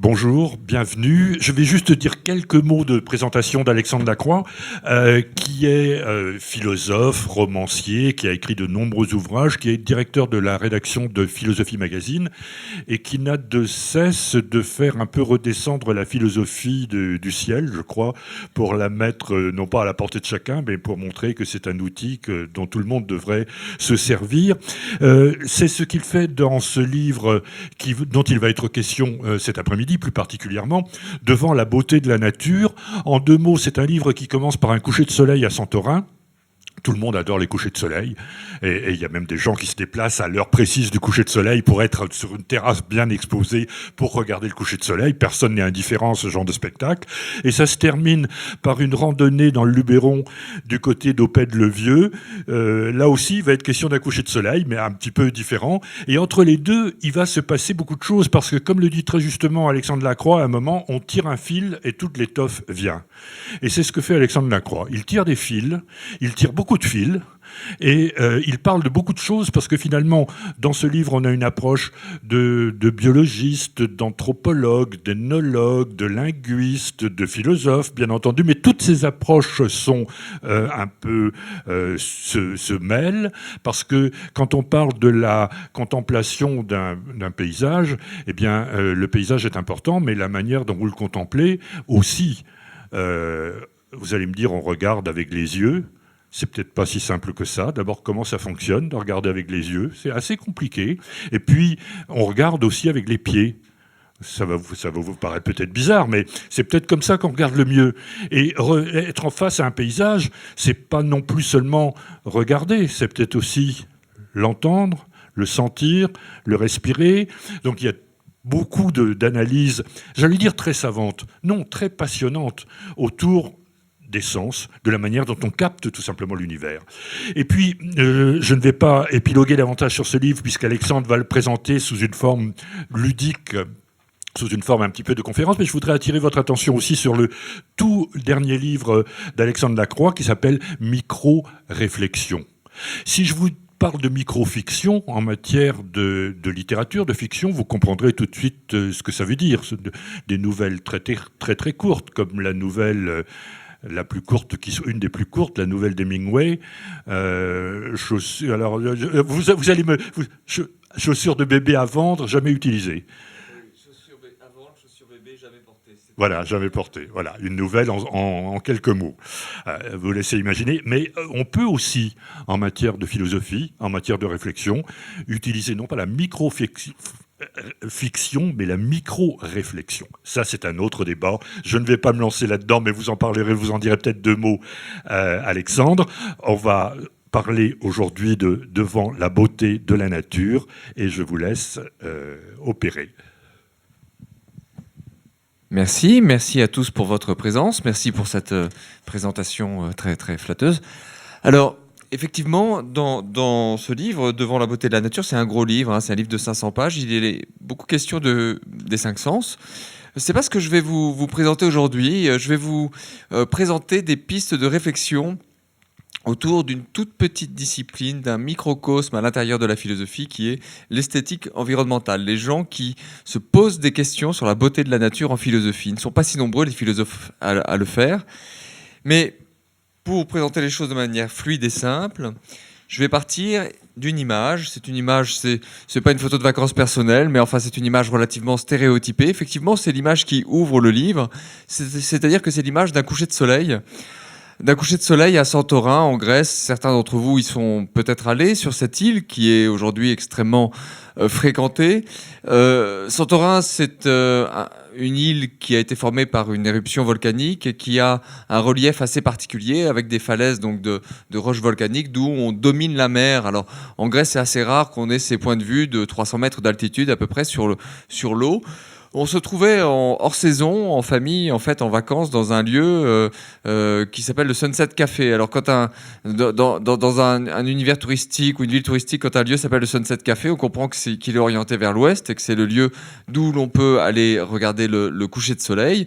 Bonjour, bienvenue. Je vais juste dire quelques mots de présentation d'Alexandre Lacroix, qui est philosophe, romancier, qui a écrit de nombreux ouvrages, qui est directeur de la rédaction de Philosophie Magazine et qui n'a de cesse de faire un peu redescendre la philosophie du ciel, je crois, pour la mettre non pas à la portée de chacun, mais pour montrer que c'est un outil dont tout le monde devrait se servir. C'est ce qu'il fait dans ce livre dont il va être question cet après-midi, plus particulièrement, Devant la beauté de la nature. En deux mots, c'est un livre qui commence par un coucher de soleil à Santorin. Tout le monde adore les couchers de soleil, et il y a même des gens qui se déplacent à l'heure précise du coucher de soleil pour être sur une terrasse bien exposée pour regarder le coucher de soleil. Personne n'est indifférent à ce genre de spectacle. Et ça se termine par une randonnée dans le Luberon du côté d'Opède-le-Vieux. Là aussi, il va être question d'un coucher de soleil, mais un petit peu différent. Et entre les deux, il va se passer beaucoup de choses, parce que comme le dit très justement Alexandre Lacroix, à un moment, on tire un fil et toute l'étoffe vient. Et c'est ce que fait Alexandre Lacroix. Il tire des fils, il tire beaucoup de fils, et il parle de beaucoup de choses, parce que finalement, dans ce livre, on a une approche de biologiste, d'anthropologue, d'ethnologue, de linguiste, de philosophe, bien entendu, mais toutes ces approches sont un peu se mêlent, parce que quand on parle de la contemplation d'un paysage, eh bien, le paysage est important, mais la manière dont vous le contemplez aussi. Vous allez me dire, on regarde avec les yeux. C'est peut-être pas si simple que ça. D'abord, comment ça fonctionne de regarder avec les yeux? C'est assez compliqué. Et puis, on regarde aussi avec les pieds. Ça va vous paraître peut-être bizarre, mais c'est peut-être comme ça qu'on regarde le mieux. Et être en face à un paysage, c'est pas non plus seulement regarder, c'est peut-être aussi l'entendre, le sentir, le respirer. Donc, il y a beaucoup d'analyses, j'allais dire très savantes, non, très passionnantes, autour des sens, de la manière dont on capte tout simplement l'univers. Et puis, je ne vais pas épiloguer davantage sur ce livre, puisqu'Alexandre va le présenter sous une forme ludique, sous une forme un petit peu de conférence, mais je voudrais attirer votre attention aussi sur le tout dernier livre d'Alexandre Lacroix, qui s'appelle Micro-réflexion. Si je vous parle de microfiction en matière de littérature, de fiction, vous comprendrez tout de suite ce que ça veut dire. Des nouvelles très, très, très courtes, comme la nouvelle... la plus courte, une des plus courtes, la nouvelle d'Hemingway. Alors, vous allez chaussures de bébé à vendre, jamais utilisées. Chaussures à vendre, chaussures bébé, jamais portées. Voilà, jamais portées. Voilà, une nouvelle en quelques mots. Vous laissez imaginer. Mais on peut aussi, en matière de philosophie, en matière de réflexion, utiliser non pas la microfiction, mais la micro-réflexion. Ça, c'est un autre débat. Je ne vais pas me lancer là-dedans, mais vous en parlerez, vous en direz peut-être deux mots, Alexandre. On va parler aujourd'hui devant la beauté de la nature, et je vous laisse opérer. Merci à tous pour votre présence. Merci pour cette présentation très, très flatteuse. Alors, effectivement, dans ce livre, Devant la beauté de la nature, c'est un gros livre, hein, c'est un livre de 500 pages. Il est beaucoup question des cinq sens. C'est pas ce que je vais vous présenter aujourd'hui. Je vais vous présenter des pistes de réflexion autour d'une toute petite discipline, d'un microcosme à l'intérieur de la philosophie qui est l'esthétique environnementale. Les gens qui se posent des questions sur la beauté de la nature en philosophie. Ils ne sont pas si nombreux, les philosophes, à le faire. Mais pour présenter les choses de manière fluide et simple, je vais partir d'une image. C'est une image, c'est pas une photo de vacances personnelles, mais enfin c'est une image relativement stéréotypée. Effectivement, c'est l'image qui ouvre le livre. C'est-à-dire que c'est l'image d'un coucher de soleil. D'un coucher de soleil à Santorin, en Grèce. Certains d'entre vous y sont peut-être allés sur cette île qui est aujourd'hui extrêmement fréquentée. Santorin, c'est une île qui a été formée par une éruption volcanique et qui a un relief assez particulier avec des falaises donc de roches volcaniques d'où on domine la mer. Alors en Grèce, c'est assez rare qu'on ait ces points de vue de 300 mètres d'altitude à peu près sur l'eau. On se trouvait hors saison, en famille, en fait, en vacances, dans un lieu qui s'appelle le Sunset Café. Alors, quand dans un univers touristique ou une ville touristique, quand un lieu s'appelle le Sunset Café, on comprend qu'il est orienté vers l'ouest et que c'est le lieu d'où l'on peut aller regarder le coucher de soleil.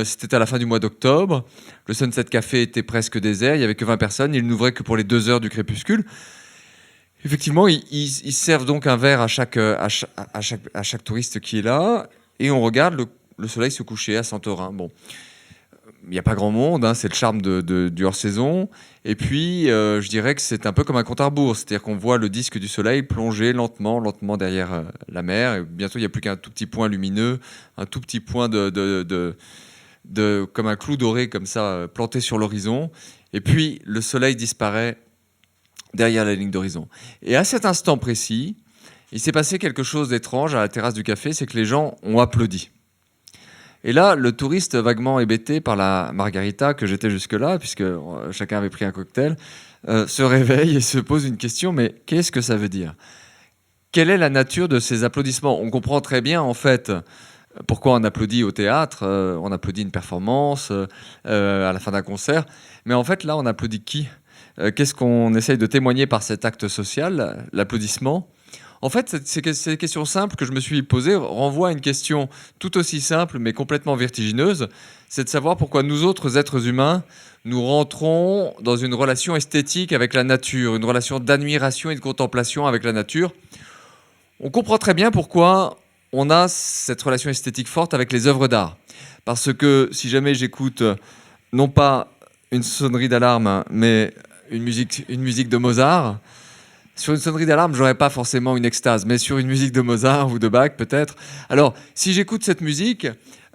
C'était à la fin du mois d'octobre. Le Sunset Café était presque désert, il n'y avait que 20 personnes. Il n'ouvrait que pour les 2 heures du crépuscule. Effectivement, ils servent donc un verre à chaque touriste qui est là. et on regarde le soleil se coucher à Santorin. Bon, il n'y a pas grand monde, hein, c'est le charme du hors-saison. Et puis, je dirais que c'est un peu comme un compte à rebours, c'est-à-dire qu'on voit le disque du soleil plonger lentement, lentement derrière la mer. Et bientôt, il n'y a plus qu'un tout petit point lumineux, un tout petit point comme un clou doré, comme ça, planté sur l'horizon. Et puis, le soleil disparaît derrière la ligne d'horizon. Et à cet instant précis, il s'est passé quelque chose d'étrange à la terrasse du café, c'est que les gens ont applaudi. Et là, le touriste vaguement hébété par la margarita que j'étais jusque-là, puisque chacun avait pris un cocktail, se réveille et se pose une question, mais qu'est-ce que ça veut dire ? Quelle est la nature de ces applaudissements ? On comprend très bien, en fait, pourquoi on applaudit au théâtre, on applaudit une performance à la fin d'un concert, mais en fait, là, on applaudit qui ? Qu'est-ce qu'on essaye de témoigner par cet acte social, l'applaudissement ? En fait, ces questions simples que je me suis posées renvoient à une question tout aussi simple mais complètement vertigineuse, c'est de savoir pourquoi nous autres êtres humains, nous rentrons dans une relation esthétique avec la nature, une relation d'admiration et de contemplation avec la nature. On comprend très bien pourquoi on a cette relation esthétique forte avec les œuvres d'art. Parce que si jamais j'écoute non pas une sonnerie d'alarme, mais une musique de Mozart, sur une sonnerie d'alarme, j'aurais pas forcément une extase, mais sur une musique de Mozart ou de Bach, peut-être. Alors, si j'écoute cette musique,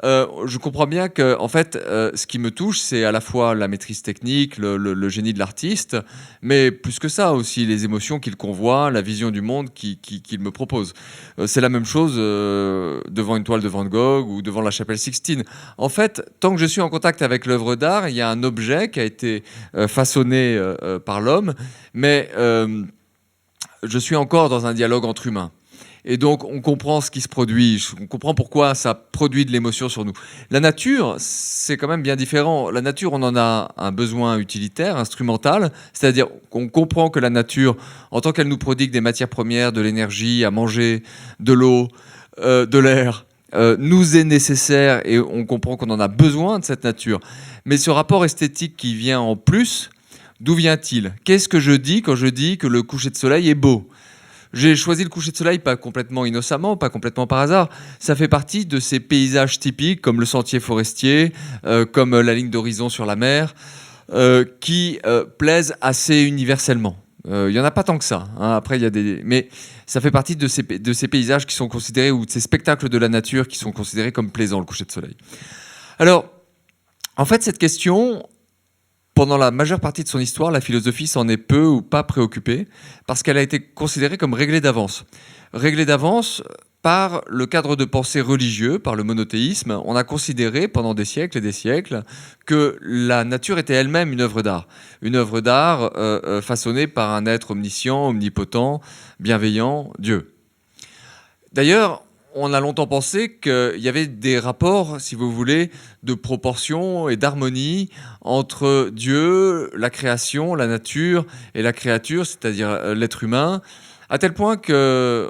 je comprends bien que, en fait, ce qui me touche, c'est à la fois la maîtrise technique, le génie de l'artiste, mais plus que ça aussi, les émotions qu'il convoie, la vision du monde qu'il me propose. C'est la même chose devant une toile de Van Gogh ou devant la chapelle Sixtine. En fait, tant que je suis en contact avec l'œuvre d'art, il y a un objet qui a été façonné par l'homme, mais je suis encore dans un dialogue entre humains. Et donc, on comprend ce qui se produit, on comprend pourquoi ça produit de l'émotion sur nous. La nature, c'est quand même bien différent. La nature, on en a un besoin utilitaire, instrumental, c'est-à-dire qu'on comprend que la nature, en tant qu'elle nous prodigue des matières premières, de l'énergie à manger, de l'eau, de l'air, nous est nécessaire et on comprend qu'on en a besoin de cette nature. Mais ce rapport esthétique qui vient en plus, d'où vient-il ? Qu'est-ce que je dis quand je dis que le coucher de soleil est beau ? J'ai choisi le coucher de soleil pas complètement innocemment, pas complètement par hasard. Ça fait partie de ces paysages typiques comme le sentier forestier, comme la ligne d'horizon sur la mer, qui plaisent assez universellement. Il n'y en a pas tant que ça. Hein. Après, il y a mais ça fait partie de ces paysages qui sont considérés, ou de ces spectacles de la nature qui sont considérés comme plaisants, le coucher de soleil. Alors, en fait, cette question, pendant la majeure partie de son histoire, la philosophie s'en est peu ou pas préoccupée, parce qu'elle a été considérée comme réglée d'avance. Réglée d'avance par le cadre de pensée religieux, par le monothéisme. On a considéré pendant des siècles et des siècles que la nature était elle-même une œuvre d'art. Une œuvre d'art façonnée par un être omniscient, omnipotent, bienveillant, Dieu. D'ailleurs, on a longtemps pensé qu'il y avait des rapports, si vous voulez, de proportion et d'harmonie entre Dieu, la création, la nature et la créature, c'est-à-dire l'être humain, à tel point que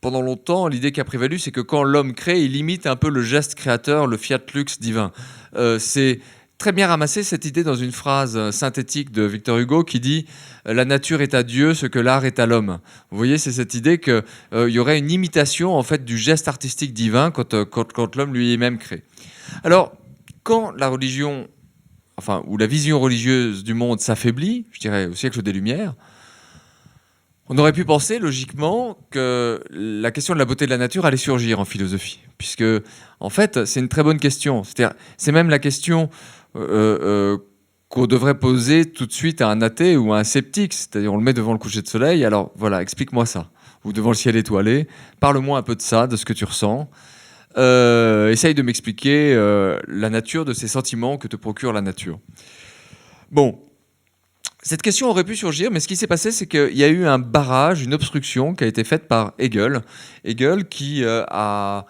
pendant longtemps, l'idée qui a prévalu, c'est que quand l'homme crée, il imite un peu le geste créateur, le fiat lux divin. C'est très bien ramassé cette idée dans une phrase synthétique de Victor Hugo qui dit « La nature est à Dieu ce que l'art est à l'homme ». Vous voyez, c'est cette idée qu'il y aurait une imitation en fait, du geste artistique divin quand l'homme lui-même crée. Alors, quand la religion, ou la vision religieuse du monde s'affaiblit, je dirais au siècle des Lumières, on aurait pu penser logiquement que la question de la beauté de la nature allait surgir en philosophie, puisque en fait c'est une très bonne question. C'est même la question qu'on devrait poser tout de suite à un athée ou à un sceptique, c'est-à-dire on le met devant le coucher de soleil, alors voilà, explique-moi ça, ou devant le ciel étoilé, parle-moi un peu de ça, de ce que tu ressens, essaye de m'expliquer la nature de ces sentiments que te procure la nature. Bon. Cette question aurait pu surgir, mais ce qui s'est passé, c'est qu'il y a eu un barrage, une obstruction qui a été faite par Hegel. Hegel qui a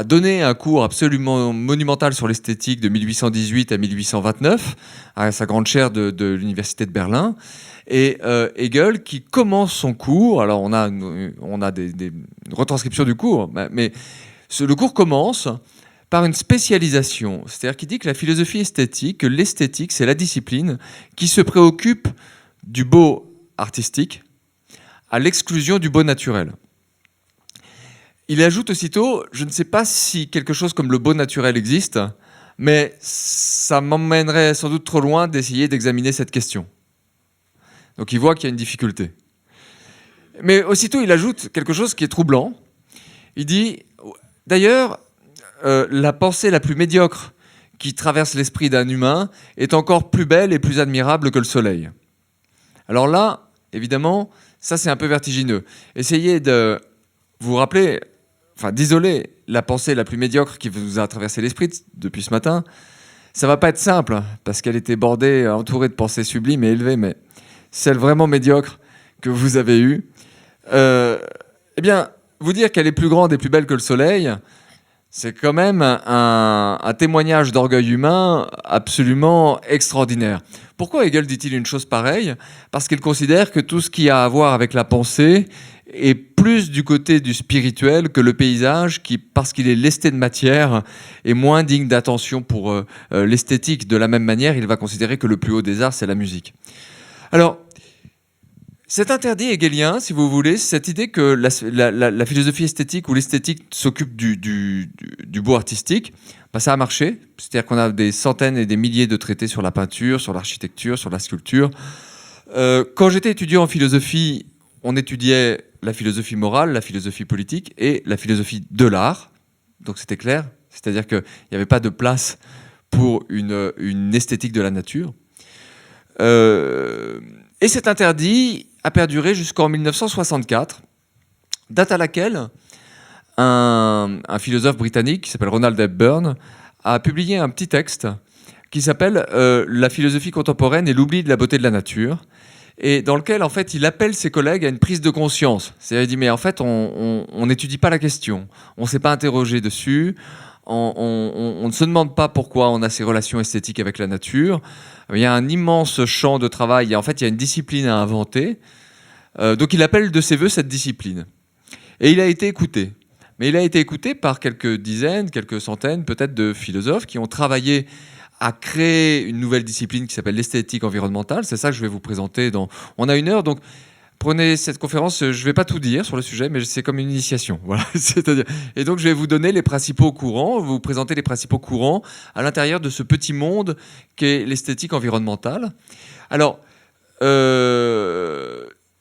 donné un cours absolument monumental sur l'esthétique de 1818 à 1829, à sa grande chaire de l'université de Berlin. Et Hegel qui commence son cours, alors on a des retranscriptions du cours, mais le cours commence par une spécialisation, c'est-à-dire qu'il dit que la philosophie esthétique, que l'esthétique, c'est la discipline qui se préoccupe du beau artistique à l'exclusion du beau naturel. il ajoute aussitôt, je ne sais pas si quelque chose comme le beau naturel existe, mais ça m'emmènerait sans doute trop loin d'essayer d'examiner cette question. Donc il voit qu'il y a une difficulté. Mais aussitôt, il ajoute quelque chose qui est troublant. Il dit, d'ailleurs, la pensée la plus médiocre qui traverse l'esprit d'un humain est encore plus belle et plus admirable que le soleil. Alors là, évidemment, ça c'est un peu vertigineux. Essayez de vous rappeler, enfin d'isoler la pensée la plus médiocre qui vous a traversé l'esprit depuis ce matin. Ça va pas être simple, parce qu'elle était bordée, entourée de pensées sublimes et élevées, mais celle vraiment médiocre que vous avez eue, eh bien, vous dire qu'elle est plus grande et plus belle que le soleil, c'est quand même un témoignage d'orgueil humain absolument extraordinaire. Pourquoi Hegel dit-il une chose pareille ? Parce qu'il considère que tout ce qui a à voir avec la pensée est plus du côté du spirituel que le paysage, qui, parce qu'il est lesté de matière, est moins digne d'attention pour l'esthétique. De la même manière, il va considérer que le plus haut des arts, c'est la musique. Alors, cet interdit hegelien, si vous voulez, cette idée que la philosophie esthétique ou l'esthétique s'occupe du beau artistique, bah ça a marché. C'est-à-dire qu'on a des centaines et des milliers de traités sur la peinture, sur l'architecture, sur la sculpture. Quand j'étais étudiant en philosophie, on étudiait la philosophie morale, la philosophie politique et la philosophie de l'art. Donc c'était clair. C'est-à-dire qu'il n'y avait pas de place pour une esthétique de la nature. Et cet interdit a perduré jusqu'en 1964, date à laquelle un philosophe britannique qui s'appelle Ronald Hepburn a publié un petit texte qui s'appelle « La philosophie contemporaine et l'oubli de la beauté de la nature », et dans lequel en fait il appelle ses collègues à une prise de conscience. C'est-à-dire il dit mais en fait on n'étudie pas la question, on ne s'est pas interrogé dessus, on ne se demande pas pourquoi on a ces relations esthétiques avec la nature. Il y a un immense champ de travail et en fait il y a une discipline à inventer. Donc il appelle de ses voeux cette discipline. Et il a été écouté. Mais il a été écouté par quelques dizaines, quelques centaines peut-être de philosophes qui ont travaillé à créer une nouvelle discipline qui s'appelle l'esthétique environnementale. C'est ça que je vais vous présenter dans... On a 1 heure, donc prenez cette conférence. Je ne vais pas tout dire sur le sujet, mais c'est comme une initiation. Voilà. C'est-à-dire... Et donc je vais vous donner les principaux courants, vous présenter les principaux courants à l'intérieur de ce petit monde qu'est l'esthétique environnementale. Alors,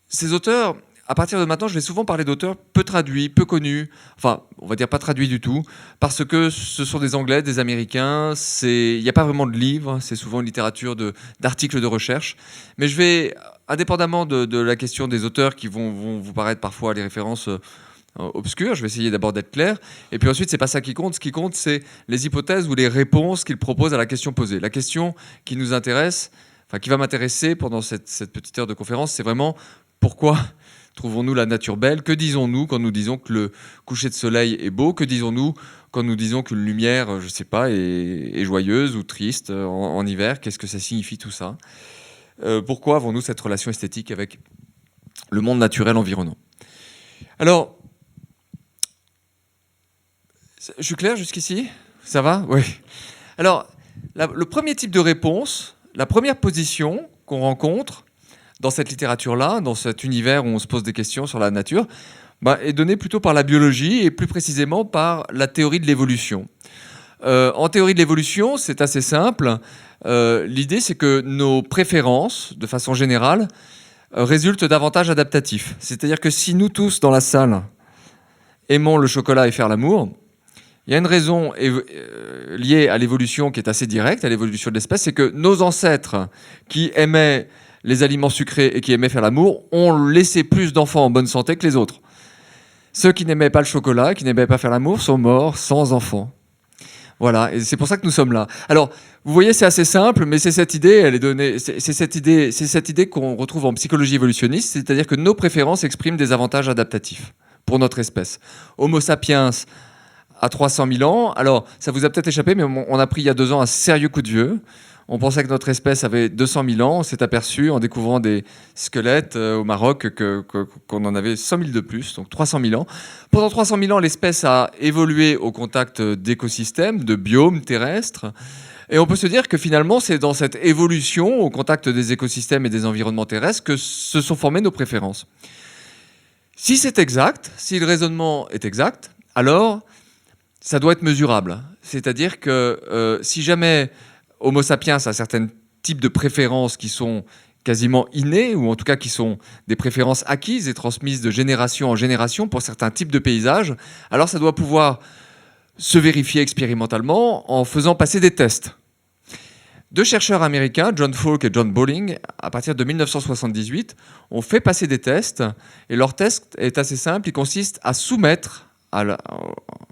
ces auteurs... À partir de maintenant, je vais souvent parler d'auteurs peu traduits, peu connus, enfin, on va dire pas traduits du tout, parce que ce sont des Anglais, des Américains, il n'y a pas vraiment de livres, c'est souvent une littérature d'articles de recherche. Mais je vais, indépendamment de la question des auteurs qui vont vous paraître parfois les références obscures, je vais essayer d'abord d'être clair, et puis ensuite, c'est pas ça qui compte. Ce qui compte, c'est les hypothèses ou les réponses qu'ils proposent à la question posée. La question qui nous intéresse, enfin, qui va m'intéresser pendant cette petite heure de conférence, c'est vraiment pourquoi trouvons-nous la nature belle? Que disons-nous quand nous disons que le coucher de soleil est beau? Que disons-nous quand nous disons qu'une lumière, je ne sais pas, est joyeuse ou triste en hiver? Qu'est-ce que ça signifie tout ça? Pourquoi avons-nous cette relation esthétique avec le monde naturel environnant? Alors, je suis clair jusqu'ici? Ça va? Oui. Alors, le premier type de réponse, la première position qu'on rencontre dans cette littérature-là, dans cet univers où on se pose des questions sur la nature, est donnée plutôt par la biologie et plus précisément par la théorie de l'évolution. En théorie de l'évolution, c'est assez simple. L'idée, c'est que nos préférences, de façon générale, résultent d'avantages adaptatifs. C'est-à-dire que si nous tous, dans la salle, aimons le chocolat et faire l'amour, il y a une raison liée à l'évolution qui est assez directe, à l'évolution de l'espèce, c'est que nos ancêtres qui aimaient les aliments sucrés et qui aimaient faire l'amour ont laissé plus d'enfants en bonne santé que les autres. Ceux qui n'aimaient pas le chocolat, qui n'aimaient pas faire l'amour, sont morts sans enfants. Voilà, et c'est pour ça que nous sommes là. Alors, vous voyez, c'est assez simple, mais c'est cette idée, elle est donnée, c'est cette idée qu'on retrouve en psychologie évolutionniste, c'est-à-dire que nos préférences expriment des avantages adaptatifs pour notre espèce. Homo sapiens à 300 000 ans. Alors, ça vous a peut-être échappé, mais on a pris il y a 2 ans un sérieux coup de vieux. On pensait que notre espèce avait 200 000 ans. On s'est aperçu en découvrant des squelettes au Maroc qu'on en avait 100 000 de plus, donc 300 000 ans. Pendant 300 000 ans, l'espèce a évolué au contact d'écosystèmes, de biomes terrestres. Et on peut se dire que finalement, c'est dans cette évolution au contact des écosystèmes et des environnements terrestres que se sont formées nos préférences. Si c'est exact, si le raisonnement est exact, alors ça doit être mesurable. C'est-à-dire que si jamais Homo sapiens a certains types de préférences qui sont quasiment innées, ou en tout cas qui sont des préférences acquises et transmises de génération en génération pour certains types de paysages, alors ça doit pouvoir se vérifier expérimentalement en faisant passer des tests. Deux chercheurs américains, John Falk et John Bowling, à partir de 1978, ont fait passer des tests, et leur test est assez simple, il consiste à soumettre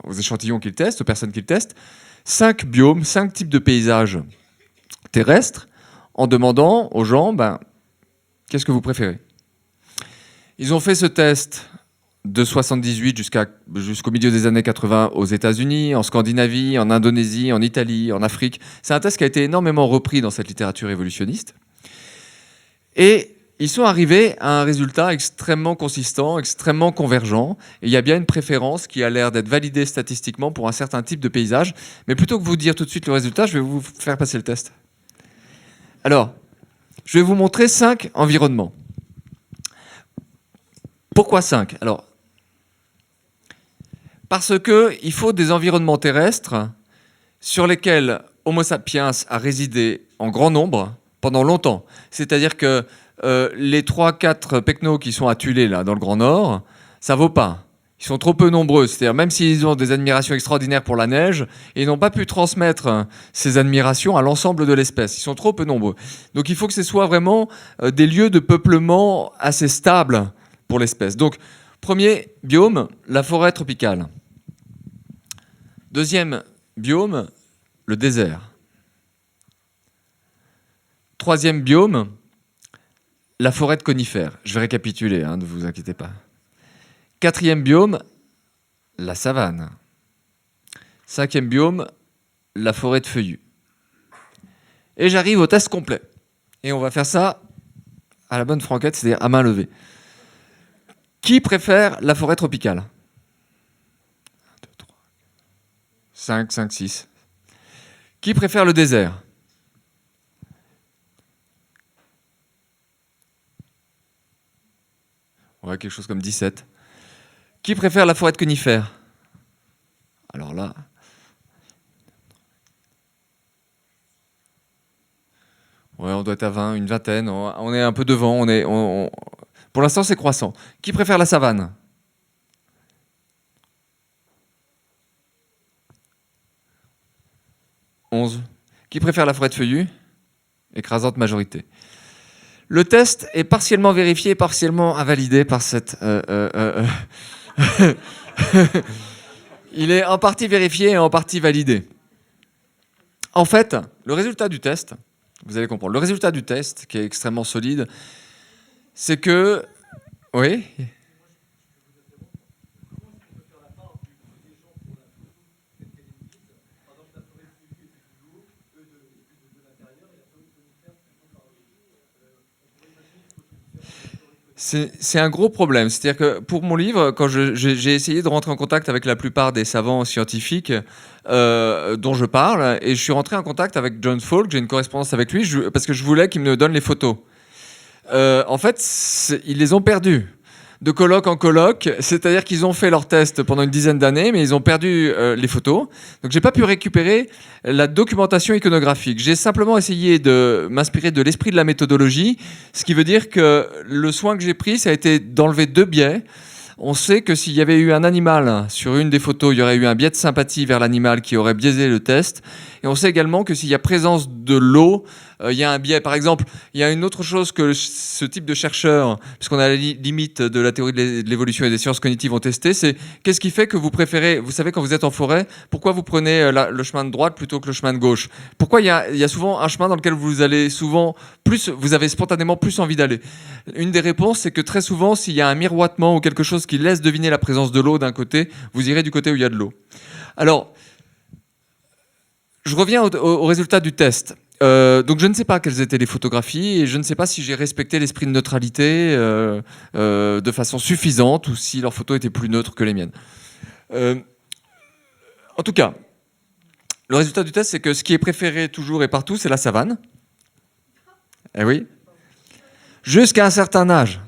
aux échantillons qu'ils testent, aux personnes qu'ils testent, 5 biomes, 5 types de paysages terrestres, en demandant aux gens, qu'est-ce que vous préférez? Ils ont fait ce test de 78 jusqu'au milieu des années 80 aux États-Unis, en Scandinavie, en Indonésie, en Italie, en Afrique. C'est un test qui a été énormément repris dans cette littérature évolutionniste. Et ils sont arrivés à un résultat extrêmement consistant, extrêmement convergent. Et il y a bien une préférence qui a l'air d'être validée statistiquement pour un certain type de paysage. Mais plutôt que vous dire tout de suite le résultat, je vais vous faire passer le test. Alors, je vais vous montrer 5 environnements. Pourquoi 5? Alors, parce qu'il faut des environnements terrestres sur lesquels Homo sapiens a résidé en grand nombre pendant longtemps. C'est-à-dire que les 3-4 pecnos qui sont à Tulé, là, dans le Grand Nord, ça vaut pas. Ils sont trop peu nombreux. C'est-à-dire, même s'ils ont des admirations extraordinaires pour la neige, ils n'ont pas pu transmettre ces admirations à l'ensemble de l'espèce. Ils sont trop peu nombreux. Donc il faut que ce soit vraiment des lieux de peuplement assez stables pour l'espèce. Donc, premier biome, la forêt tropicale. Deuxième biome, le désert. Troisième biome, la forêt de conifères. Je vais récapituler, ne vous inquiétez pas. Quatrième biome, la savane. Cinquième biome, la forêt de feuillus. Et j'arrive au test complet. Et on va faire ça à la bonne franquette, c'est-à-dire à main levée. Qui préfère la forêt tropicale? 1, 2, 3, 5, 5, 6. Qui préfère le désert? Ouais, quelque chose comme 17. Qui préfère la forêt de conifères? Alors là... Ouais, on doit être à 20, une vingtaine. On est un peu devant. Pour l'instant, c'est croissant. Qui préfère la savane? « 11. Qui préfère la forêt de feuillus? Écrasante majorité. Le test est partiellement vérifié et partiellement invalidé par cette... Il est en partie vérifié et en partie validé. En fait, le résultat du test, vous allez comprendre, le résultat du test, qui est extrêmement solide, c'est que... Oui ? C'est un gros problème. C'est-à-dire que pour mon livre, quand j'ai essayé de rentrer en contact avec la plupart des savants scientifiques dont je parle, et je suis rentré en contact avec John Falk, j'ai une correspondance avec lui, parce que je voulais qu'il me donne les photos. En fait, ils les ont perdus de colloque en colloque, c'est-à-dire qu'ils ont fait leur test pendant une dizaine d'années, mais ils ont perdu les photos. Donc j'ai pas pu récupérer la documentation iconographique. J'ai simplement essayé de m'inspirer de l'esprit de la méthodologie, ce qui veut dire que le soin que j'ai pris, ça a été d'enlever 2 biais. On sait que s'il y avait eu un animal sur une des photos, il y aurait eu un biais de sympathie vers l'animal qui aurait biaisé le test. Et on sait également que s'il y a présence de l'eau, il y a un biais. Par exemple, il y a une autre chose que ce type de chercheurs, puisqu'on a la limite de la théorie de l'évolution et des sciences cognitives, ont testé, c'est qu'est-ce qui fait que vous préférez, vous savez, quand vous êtes en forêt, pourquoi vous prenez le chemin de droite plutôt que le chemin de gauche? Pourquoi il y a souvent un chemin dans lequel vous allez souvent plus, vous avez spontanément plus envie d'aller? Une des réponses, c'est que très souvent, s'il y a un miroitement ou quelque chose qui laisse deviner la présence de l'eau d'un côté, vous irez du côté où il y a de l'eau. Alors, je reviens au résultat du test. Donc je ne sais pas quelles étaient les photographies et je ne sais pas si j'ai respecté l'esprit de neutralité de façon suffisante ou si leurs photos étaient plus neutres que les miennes. En tout cas, le résultat du test, c'est que ce qui est préféré toujours et partout, c'est la savane. Eh oui. Jusqu'à un certain âge.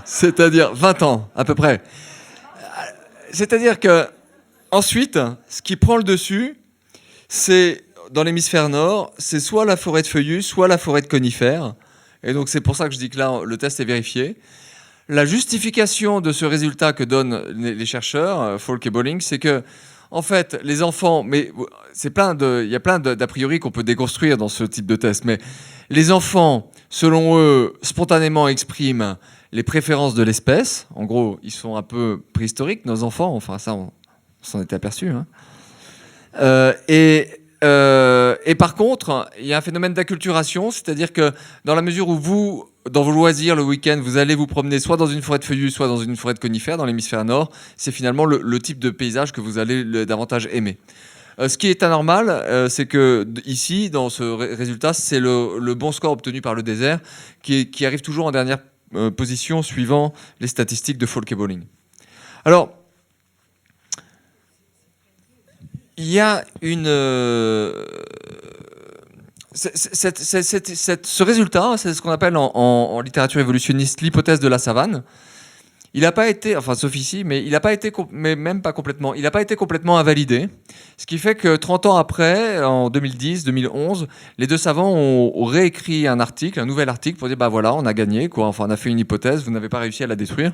C'est-à-dire 20 ans, à peu près. C'est-à-dire que, ensuite, ce qui prend le dessus, c'est, dans l'hémisphère nord, c'est soit la forêt de feuillus, soit la forêt de conifères. Et donc, c'est pour ça que je dis que là, le test est vérifié. La justification de ce résultat que donnent les chercheurs, Falk et Bolling, c'est que, en fait, les enfants, mais il y a plein d'a priori qu'on peut déconstruire dans ce type de test, mais les enfants, selon eux, spontanément expriment les préférences de l'espèce. En gros, ils sont un peu préhistoriques, nos enfants, enfin ça, on s'en était aperçu. Hein. Et par contre, il y a un phénomène d'acculturation, c'est-à-dire que dans la mesure où vous, dans vos loisirs, le week-end, vous allez vous promener soit dans une forêt de feuillus, soit dans une forêt de conifères, dans l'hémisphère nord, c'est finalement le type de paysage que vous allez davantage aimer. Ce qui est anormal, c'est que ici, dans ce résultat, c'est le bon score obtenu par le désert qui arrive toujours en dernière position suivant les statistiques de Falk et Bolling. Alors, il y a une... ce résultat, c'est ce qu'on appelle en littérature évolutionniste l'hypothèse de la savane. Il n'a pas été, enfin sauf ici, mais il n'a pas été, mais même pas complètement, il n'a pas été complètement invalidé. Ce qui fait que 30 ans après, en 2010-2011, les deux savants ont réécrit un article, un nouvel article pour dire bah voilà, on a gagné, quoi. Enfin on a fait une hypothèse, vous n'avez pas réussi à la détruire.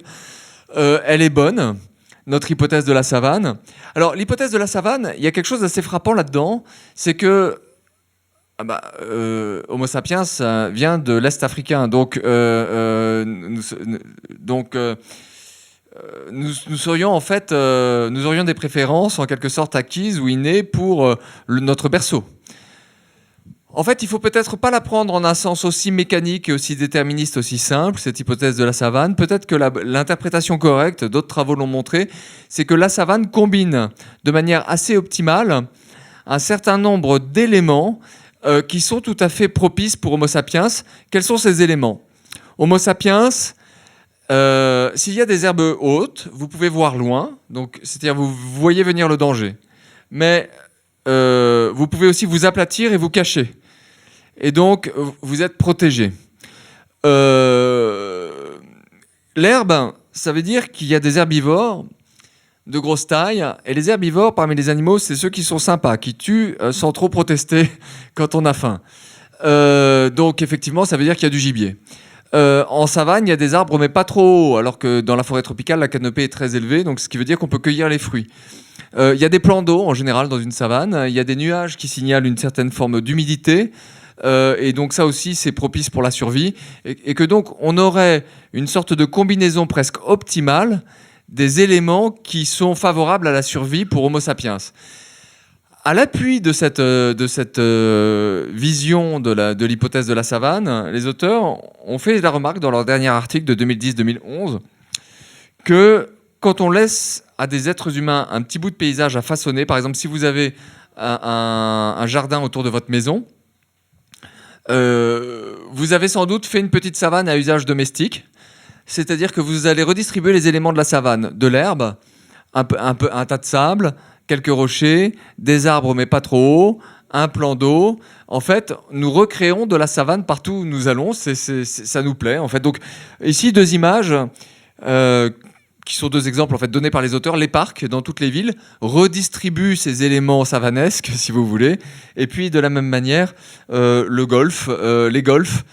Elle est bonne, notre hypothèse de la savane. Alors l'hypothèse de la savane, il y a quelque chose d'assez frappant là-dedans, c'est que Homo sapiens vient de l'Est africain, donc nous serions en fait, nous aurions des préférences en quelque sorte acquises ou innées pour notre berceau. En fait, il faut peut-être pas la prendre en un sens aussi mécanique et aussi déterministe, aussi simple, cette hypothèse de la savane. Peut-être que l'interprétation correcte, d'autres travaux l'ont montré, c'est que la savane combine de manière assez optimale un certain nombre d'éléments qui sont tout à fait propices pour Homo sapiens. Quels sont ces éléments ? Homo sapiens, s'il y a des herbes hautes, vous pouvez voir loin, donc c'est-à-dire vous voyez venir le danger. Mais vous pouvez aussi vous aplatir et vous cacher. Et donc, vous êtes protégé. L'herbe, ça veut dire qu'il y a des herbivores de grosse taille. Et les herbivores, parmi les animaux, c'est ceux qui sont sympas, qui tuent sans trop protester quand on a faim. Donc, effectivement, ça veut dire qu'il y a du gibier. En savane, il y a des arbres, mais pas trop hauts, alors que dans la forêt tropicale, la canopée est très élevée, donc ce qui veut dire qu'on peut cueillir les fruits. Il y a des plans d'eau, en général, dans une savane. Il y a des nuages qui signalent une certaine forme d'humidité. Et donc ça aussi, c'est propice pour la survie. Et que donc, on aurait une sorte de combinaison presque optimale des éléments qui sont favorables à la survie pour Homo sapiens. À l'appui de cette vision de l'hypothèse de la savane, les auteurs ont fait la remarque dans leur dernier article de 2010-2011 que quand on laisse à des êtres humains un petit bout de paysage à façonner, par exemple si vous avez un jardin autour de votre maison, vous avez sans doute fait une petite savane à usage domestique, c'est-à-dire que vous allez redistribuer les éléments de la savane, de l'herbe, un tas de sable, quelques rochers, des arbres mais pas trop hauts, un plan d'eau. En fait, nous recréons de la savane partout où nous allons, ça nous plaît. En fait. Donc ici, deux images qui sont deux exemples en fait, donnés par les auteurs. Les parcs dans toutes les villes redistribuent ces éléments savanesques, si vous voulez. Et puis, de la même manière, le golf, les golfs,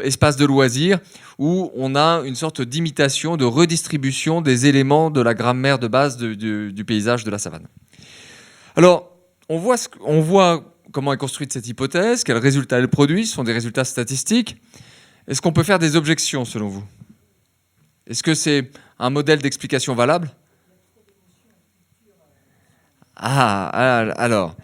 espaces de loisirs, où on a une sorte d'imitation, de redistribution des éléments de la grammaire de base du paysage de la savane. Alors, on voit comment est construite cette hypothèse, quels résultats elle produit, ce sont des résultats statistiques. Est-ce qu'on peut faire des objections, selon vous ? Est-ce que c'est un modèle d'explication valable ? Alors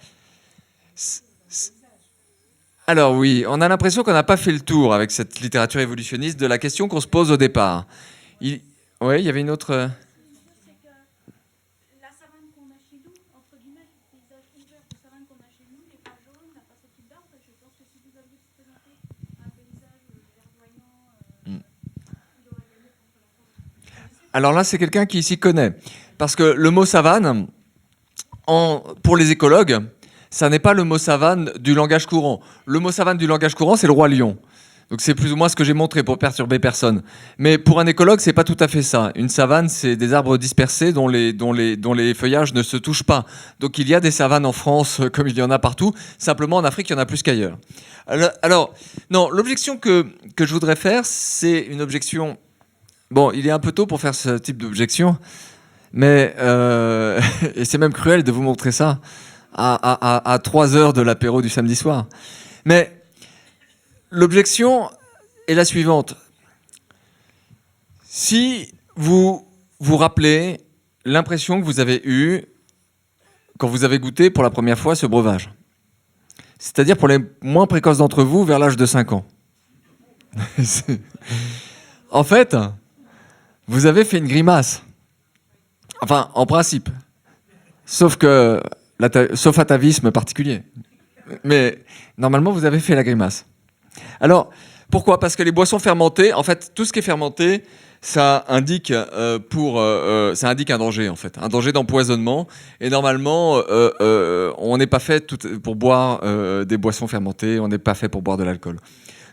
oui, on a l'impression qu'on n'a pas fait le tour avec cette littérature évolutionniste de la question qu'on se pose au départ. Oui, il y avait une autre... Alors là, c'est quelqu'un qui s'y connaît. Parce que le mot savane, pour les écologues, ça n'est pas le mot savane du langage courant. Le mot savane du langage courant, c'est le roi lion. Donc c'est plus ou moins ce que j'ai montré pour perturber personne. Mais pour un écologue, c'est pas tout à fait ça. Une savane, c'est des arbres dispersés dont les feuillages ne se touchent pas. Donc il y a des savanes en France comme il y en a partout. Simplement en Afrique, il y en a plus qu'ailleurs. Alors non, l'objection que je voudrais faire, c'est une objection. Bon, il est un peu tôt pour faire ce type d'objection, mais et c'est même cruel de vous montrer ça à 3 heures de l'apéro du samedi soir. Mais l'objection est la suivante. Si vous vous rappelez l'impression que vous avez eue quand vous avez goûté pour la première fois ce breuvage, c'est-à-dire pour les moins précoces d'entre vous, vers l'âge de 5 ans. En fait, vous avez fait une grimace. Enfin, en principe. Sauf atavisme particulier. Mais normalement, vous avez fait la grimace. Alors, pourquoi ? Parce que les boissons fermentées, en fait, tout ce qui est fermenté, ça indique ça indique un danger, en fait, un danger d'empoisonnement. Et normalement, on n'est pas fait pour boire des boissons fermentées, on n'est pas fait pour boire de l'alcool.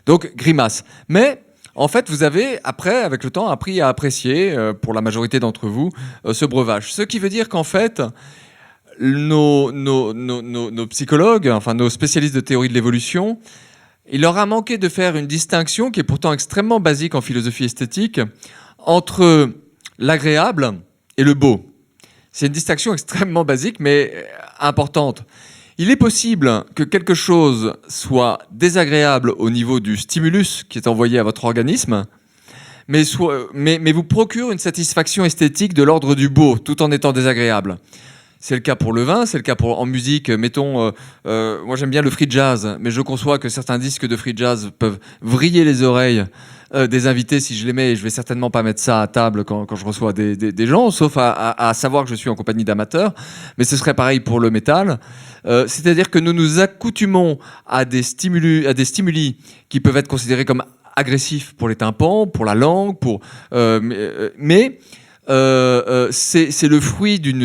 Donc, grimace. Mais en fait, vous avez, après, avec le temps, appris à apprécier, pour la majorité d'entre vous, ce breuvage. Ce qui veut dire qu'en fait, nos psychologues, enfin nos spécialistes de théorie de l'évolution, il leur a manqué de faire une distinction qui est pourtant extrêmement basique en philosophie esthétique entre l'agréable et le beau. C'est une distinction extrêmement basique mais importante. Il est possible que quelque chose soit désagréable au niveau du stimulus qui est envoyé à votre organisme, mais vous procure une satisfaction esthétique de l'ordre du beau tout en étant désagréable. C'est le cas pour le vin, c'est le cas en musique. Mettons, moi j'aime bien le free jazz, mais je conçois que certains disques de free jazz peuvent vriller les oreilles des invités si je les mets. Et je vais certainement pas mettre ça à table quand je reçois des gens, sauf à savoir que je suis en compagnie d'amateurs. Mais ce serait pareil pour le métal. C'est-à-dire que nous nous accoutumons à des stimuli qui peuvent être considérés comme agressifs pour les tympans, pour la langue, c'est le fruit d'une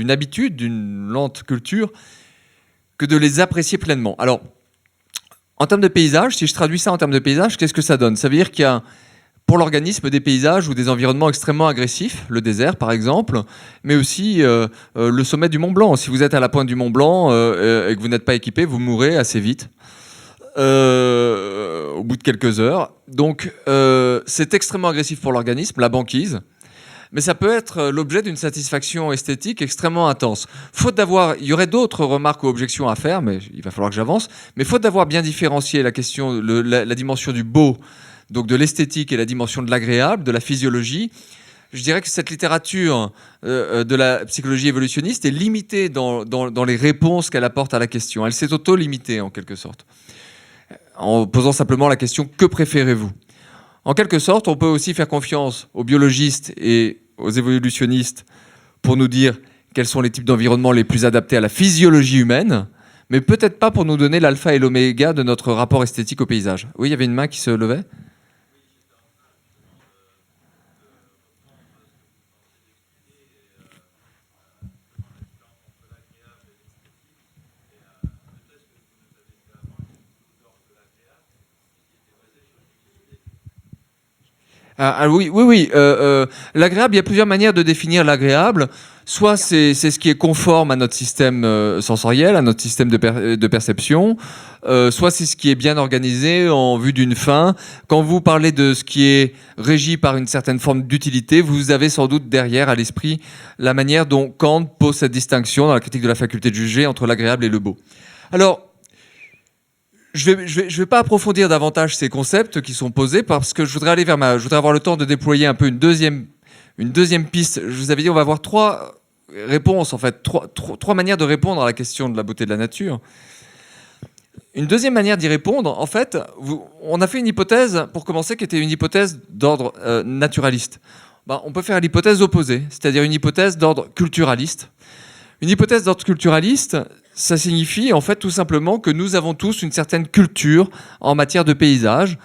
habitude, d'une lente culture, que de les apprécier pleinement. Alors, en termes de paysage, si je traduis ça en termes de paysage, qu'est-ce que ça donne ? Ça veut dire qu'il y a, pour l'organisme, des paysages ou des environnements extrêmement agressifs, le désert par exemple, mais aussi le sommet du Mont Blanc. Si vous êtes à la pointe du Mont Blanc et que vous n'êtes pas équipé, vous mourrez assez vite. Au bout de quelques heures. Donc, c'est extrêmement agressif pour l'organisme, la banquise. Mais ça peut être l'objet d'une satisfaction esthétique extrêmement intense. Il y aurait d'autres remarques ou objections à faire, mais il va falloir que j'avance. Mais faute d'avoir bien différencié la question, la dimension du beau, donc de l'esthétique et la dimension de l'agréable, de la physiologie, je dirais que cette littérature de la psychologie évolutionniste est limitée dans les réponses qu'elle apporte à la question. Elle s'est auto-limitée en quelque sorte, en posant simplement la question « que préférez-vous » ? En quelque sorte, on peut aussi faire confiance aux biologistes et aux évolutionnistes pour nous dire quels sont les types d'environnements les plus adaptés à la physiologie humaine, mais peut-être pas pour nous donner l'alpha et l'oméga de notre rapport esthétique au paysage. Oui, il y avait une main qui se levait ? Oui. L'agréable, il y a plusieurs manières de définir l'agréable. Soit c'est ce qui est conforme à notre système sensoriel, à notre système de perception. Soit c'est ce qui est bien organisé en vue d'une fin. Quand vous parlez de ce qui est régi par une certaine forme d'utilité, vous avez sans doute derrière à l'esprit la manière dont Kant pose cette distinction dans la critique de la faculté de juger entre l'agréable et le beau. Alors, je vais pas approfondir davantage ces concepts qui sont posés parce que je voudrais avoir le temps de déployer un peu une deuxième piste. Je vous avais dit, on va avoir 3 réponses, en fait, trois manières de répondre à la question de la beauté de la nature. Une deuxième manière d'y répondre, en fait, on a fait une hypothèse, pour commencer, qui était une hypothèse d'ordre naturaliste. On peut faire l'hypothèse opposée, c'est-à-dire une hypothèse d'ordre culturaliste. Une hypothèse d'ordre culturaliste, ça signifie en fait tout simplement que nous avons tous une certaine culture en matière de paysage.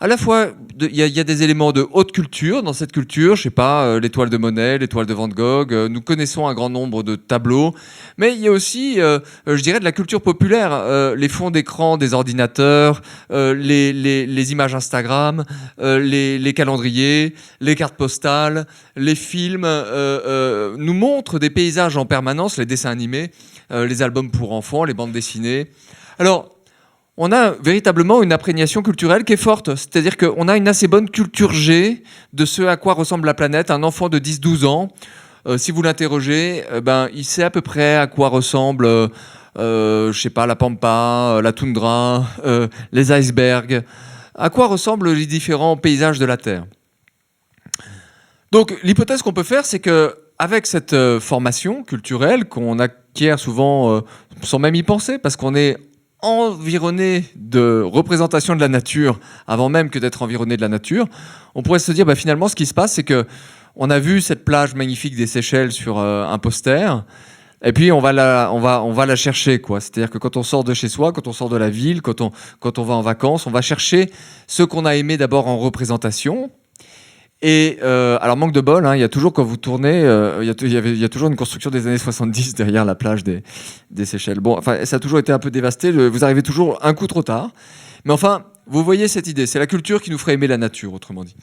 à la fois, il y a des éléments de haute culture. Dans cette culture, je sais pas, l'étoile de Monet, l'étoile de Van Gogh, nous connaissons un grand nombre de tableaux. Mais il y a aussi, je dirais, de la culture populaire. Les fonds d'écran des ordinateurs, les images Instagram, les calendriers, les cartes postales, les films nous montrent des paysages en permanence, les dessins animés, les albums pour enfants, les bandes dessinées. Alors, on a véritablement une imprégnation culturelle qui est forte. C'est-à-dire qu'on a une assez bonne culture G de ce à quoi ressemble la planète. Un enfant de 10-12 ans, si vous l'interrogez, il sait à peu près à quoi ressemble, je sais pas, la pampa, la toundra, les icebergs, à quoi ressemblent les différents paysages de la Terre. Donc l'hypothèse qu'on peut faire, c'est que avec cette formation culturelle qu'on acquiert souvent sans même y penser, parce qu'on est environné de représentations de la nature avant même que d'être environné de la nature, on pourrait se dire finalement ce qui se passe, c'est que on a vu cette plage magnifique des Seychelles sur un poster, et puis on va la chercher, quoi. C'est-à-dire que quand on sort de chez soi, quand on sort de la ville, quand on va en vacances, on va chercher ce qu'on a aimé d'abord en représentation. Et alors manque de bol, il y a toujours, quand vous tournez, il y a toujours une construction des années 70 derrière la plage des Seychelles. Bon, enfin, ça a toujours été un peu dévasté, vous arrivez toujours un coup trop tard. Mais enfin, vous voyez cette idée, c'est la culture qui nous ferait aimer la nature, autrement dit.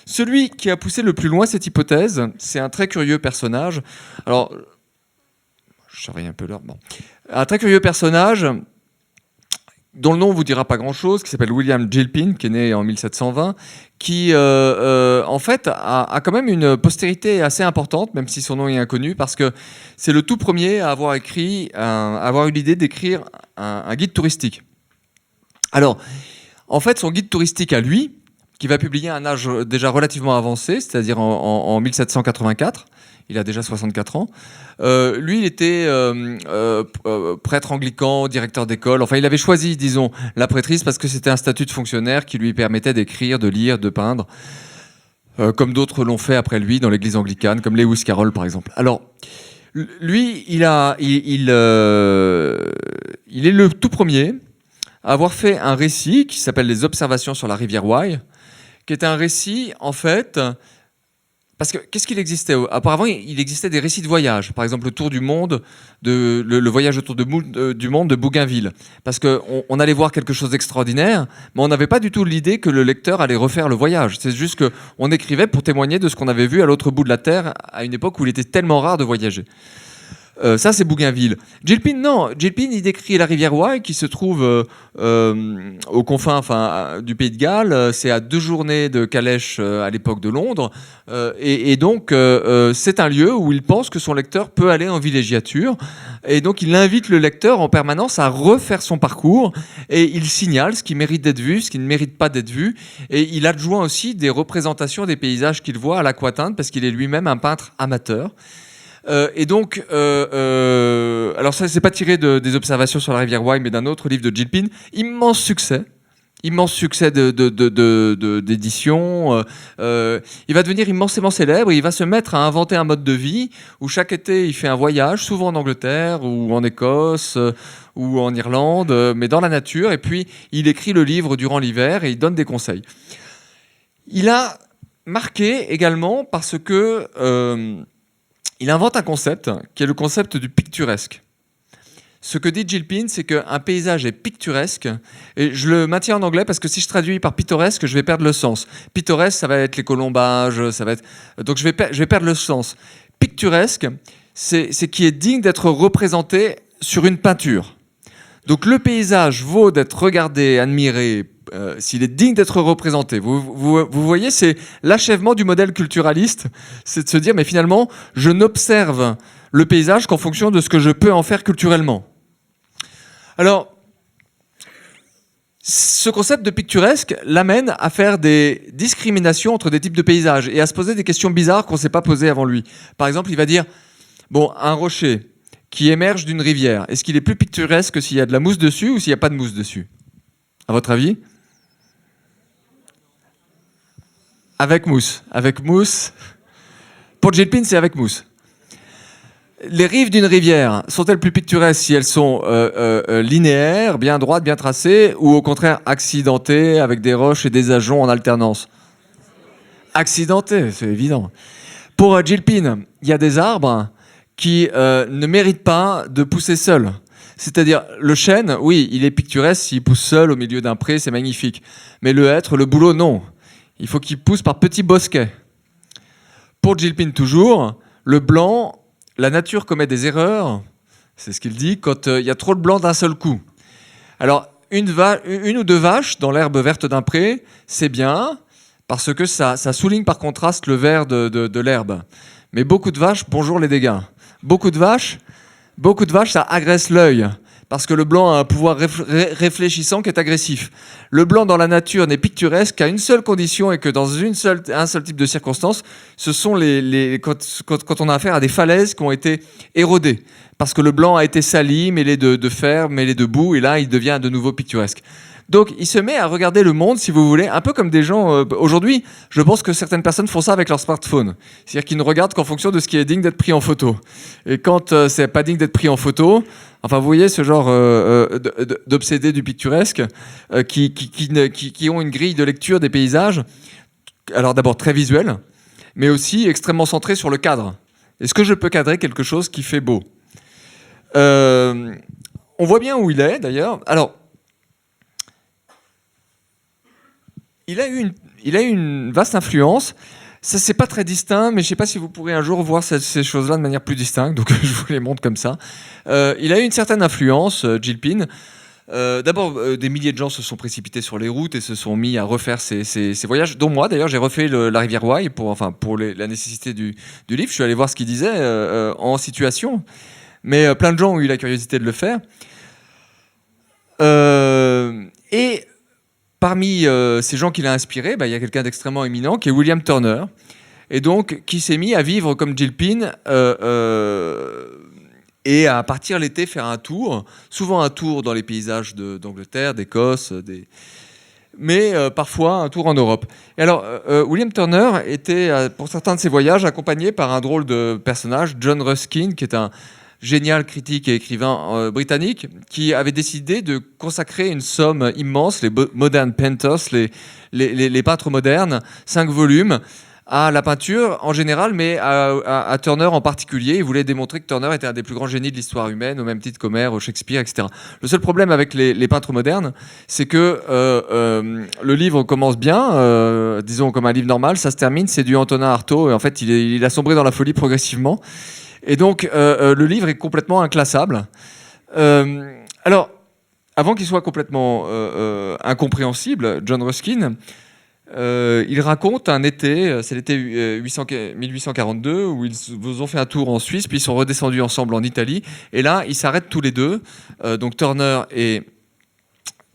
Celui qui a poussé le plus loin cette hypothèse, c'est un très curieux personnage. Alors, je surveille un peu l'heure. Bon. Un très curieux personnage dont le nom ne vous dira pas grand-chose, qui s'appelle William Gilpin, qui est né en 1720, qui en fait a quand même une postérité assez importante, même si son nom est inconnu, parce que c'est le tout premier à avoir eu l'idée d'écrire un guide touristique. Alors, en fait, son guide touristique à lui, qui va publier à un âge déjà relativement avancé, c'est-à-dire en 1784, il a déjà 64 ans. Lui, il était prêtre anglican, directeur d'école. Enfin, il avait choisi, disons, la prêtrise parce que c'était un statut de fonctionnaire qui lui permettait d'écrire, de lire, de peindre, comme d'autres l'ont fait après lui dans l'église anglicane, comme Lewis Carroll, par exemple. Alors, lui, il est le tout premier à avoir fait un récit qui s'appelle Les Observations sur la rivière Wye, qui est un récit, en fait... Parce que qu'est-ce qu'il existait ? Auparavant, il existait des récits de voyage. Par exemple, le tour du monde, le voyage autour du monde de Bougainville. Parce qu'on allait voir quelque chose d'extraordinaire, mais on n'avait pas du tout l'idée que le lecteur allait refaire le voyage. C'est juste qu'on écrivait pour témoigner de ce qu'on avait vu à l'autre bout de la Terre, à une époque où il était tellement rare de voyager. Ça, c'est Bougainville. Gilpin, non. Gilpin, il décrit la rivière Wye qui se trouve aux confins du Pays de Galles. C'est à 2 journées de calèche à l'époque de Londres. Et donc, c'est un lieu où il pense que son lecteur peut aller en villégiature. Et donc, il invite le lecteur en permanence à refaire son parcours. Et il signale ce qui mérite d'être vu, ce qui ne mérite pas d'être vu. Et il adjoint aussi des représentations des paysages qu'il voit à l'aquatinte, parce qu'il est lui-même un peintre amateur. Et donc, alors ça, c'est pas tiré des observations sur la rivière Wye, mais d'un autre livre de Gilpin. Immense succès d'édition. Il va devenir immensément célèbre. Il va se mettre à inventer un mode de vie où chaque été, il fait un voyage, souvent en Angleterre ou en Écosse ou en Irlande, mais dans la nature. Et puis, il écrit le livre durant l'hiver et il donne des conseils. Il a marqué également parce que... il invente un concept qui est le concept du picturesque. Ce que dit Gilpin, c'est qu'un paysage est picturesque, et je le maintiens en anglais parce que si je traduis par pittoresque, je vais perdre le sens. Pittoresque, ça va être les colombages, ça va être... donc je vais perdre le sens. Picturesque, c'est qui est digne d'être représenté sur une peinture. Donc le paysage vaut d'être regardé, admiré, s'il est digne d'être représenté. Vous voyez, c'est l'achèvement du modèle culturaliste, c'est de se dire, mais finalement, je n'observe le paysage qu'en fonction de ce que je peux en faire culturellement. Alors, ce concept de picturesque l'amène à faire des discriminations entre des types de paysages et à se poser des questions bizarres qu'on ne s'est pas posées avant lui. Par exemple, il va dire, bon, un rocher qui émerge d'une rivière, est-ce qu'il est plus picturesque s'il y a de la mousse dessus ou s'il n'y a pas de mousse dessus ? À votre avis ? Avec mousse. Avec mousse. Pour Gilpin, c'est avec mousse. Les rives d'une rivière sont-elles plus picturesques si elles sont linéaires, bien droites, bien tracées, ou au contraire accidentées avec des roches et des ajoncs en alternance? Accidentées, c'est évident. Pour Gilpin, il y a des arbres qui ne méritent pas de pousser seuls. C'est-à-dire, le chêne, oui, il est picturesque s'il pousse seul au milieu d'un pré, c'est magnifique. Mais le hêtre, le bouleau, non. Il faut qu'il pousse par petits bosquets. Pour Gilpin, toujours, le blanc, la nature commet des erreurs, c'est ce qu'il dit, quand il y a trop de blanc d'un seul coup. Alors, une ou deux vaches dans l'herbe verte d'un pré, c'est bien, parce que ça souligne par contraste le vert de l'herbe. Mais beaucoup de vaches, bonjour les dégâts. Beaucoup de vaches, ça agresse l'œil, parce que le blanc a un pouvoir réfléchissant qui est agressif. Le blanc dans la nature n'est picturesque qu'à une seule condition, et que dans un seul type de circonstances, ce sont quand on a affaire à des falaises qui ont été érodées, parce que le blanc a été sali, mêlé de fer, mêlé de boue, et là il devient de nouveau picturesque. Donc il se met à regarder le monde, si vous voulez, un peu comme des gens... aujourd'hui, je pense que certaines personnes font ça avec leur smartphone. C'est-à-dire qu'ils ne regardent qu'en fonction de ce qui est digne d'être pris en photo. Et quand c'est pas digne d'être pris en photo, enfin vous voyez ce genre d'obsédés du picturesque qui ont une grille de lecture des paysages, alors d'abord très visuelle, mais aussi extrêmement centrée sur le cadre. Est-ce que je peux cadrer quelque chose qui fait beau? On voit bien où il est d'ailleurs. Alors, il a eu une vaste influence. Ça, c'est pas très distinct, mais je sais pas si vous pourrez un jour voir ces choses-là de manière plus distincte, donc je vous les montre comme ça. Il a eu une certaine influence, Gilpin. D'abord, des milliers de gens se sont précipités sur les routes et se sont mis à refaire ces voyages, dont moi d'ailleurs j'ai refait la rivière Wye pour la nécessité du livre. Je suis allé voir ce qu'il disait en situation, mais plein de gens ont eu la curiosité de le faire. Et parmi ces gens qu'il a inspirés, il y a quelqu'un d'extrêmement éminent qui est William Turner, et donc qui s'est mis à vivre comme Gilpin et à partir l'été faire un tour, souvent un tour dans les paysages d'Angleterre, d'Écosse, mais parfois un tour en Europe. Et alors, William Turner était, pour certains de ses voyages, accompagné par un drôle de personnage, John Ruskin, qui est un génial critique et écrivain britannique, qui avait décidé de consacrer une somme immense, les Modern Painters, les peintres modernes, 5 volumes, à la peinture en général, mais à Turner en particulier. Il voulait démontrer que Turner était un des plus grands génies de l'histoire humaine, au même titre qu'Homère, Shakespeare, etc. Le seul problème avec les peintres modernes, c'est que le livre commence bien, disons comme un livre normal, ça se termine, c'est du Antonin Artaud, et en fait il a sombré dans la folie progressivement. Et donc, le livre est complètement inclassable. Alors, avant qu'il soit complètement incompréhensible, John Ruskin, il raconte un été, c'est l'été 1842, où ils ont fait un tour en Suisse, puis ils sont redescendus ensemble en Italie. Et là, ils s'arrêtent tous les deux, donc Turner et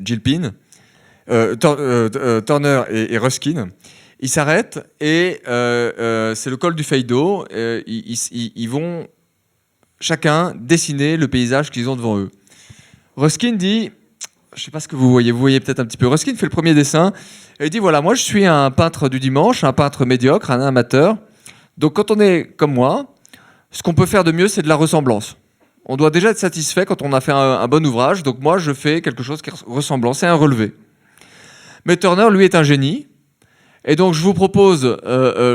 Gilpin, Turner et Ruskin. Ils s'arrêtent et c'est le col du Feydeau. Ils vont chacun dessiner le paysage qu'ils ont devant eux. Ruskin dit, je ne sais pas ce que vous voyez peut-être un petit peu. Ruskin fait le premier dessin et il dit voilà, moi je suis un peintre du dimanche, un peintre médiocre, un amateur. Donc quand on est comme moi, ce qu'on peut faire de mieux, c'est de la ressemblance. On doit déjà être satisfait quand on a fait un bon ouvrage. Donc moi je fais quelque chose qui est ressemblant, c'est un relevé. Mais Turner, lui, est un génie. Et donc, je vous propose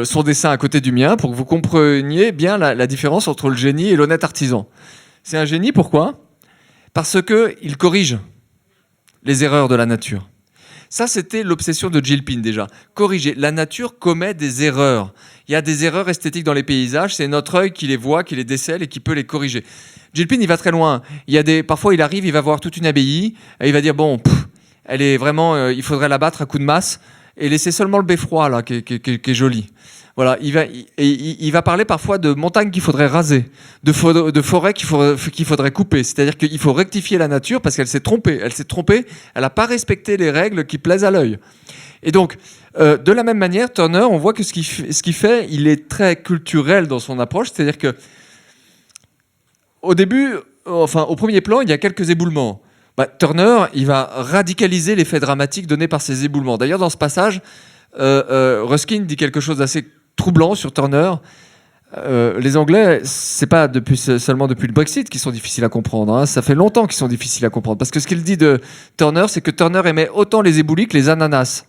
son dessin à côté du mien pour que vous compreniez bien la différence entre le génie et l'honnête artisan. C'est un génie, pourquoi ? Parce qu'il corrige les erreurs de la nature. Ça, c'était l'obsession de Gilpin, déjà. Corriger. La nature commet des erreurs. Il y a des erreurs esthétiques dans les paysages. C'est notre œil qui les voit, qui les décèle et qui peut les corriger. Gilpin, il va très loin. Parfois, il arrive, il va voir toute une abbaye et il va dire, bon, elle est vraiment... il faudrait la battre à coups de masse et laisser seulement le beffroi, là, qui est joli. Voilà, il va parler parfois de montagnes qu'il faudrait raser, de forêts qu'il faudrait couper. C'est-à-dire qu'il faut rectifier la nature parce qu'elle s'est trompée. Elle n'a pas respecté les règles qui plaisent à l'œil. Et donc, de la même manière, Turner, on voit que ce qu'il fait, il est très culturel dans son approche. C'est-à-dire que, au premier plan, il y a quelques éboulements. Turner, il va radicaliser l'effet dramatique donné par ces éboulements. D'ailleurs, dans ce passage, Ruskin dit quelque chose d'assez troublant sur Turner. les Anglais, c'est pas seulement depuis le Brexit qu'ils sont difficiles à comprendre. Hein. Ça fait longtemps qu'ils sont difficiles à comprendre. Parce que ce qu'il dit de Turner, c'est que Turner aimait autant les éboulis que les ananas.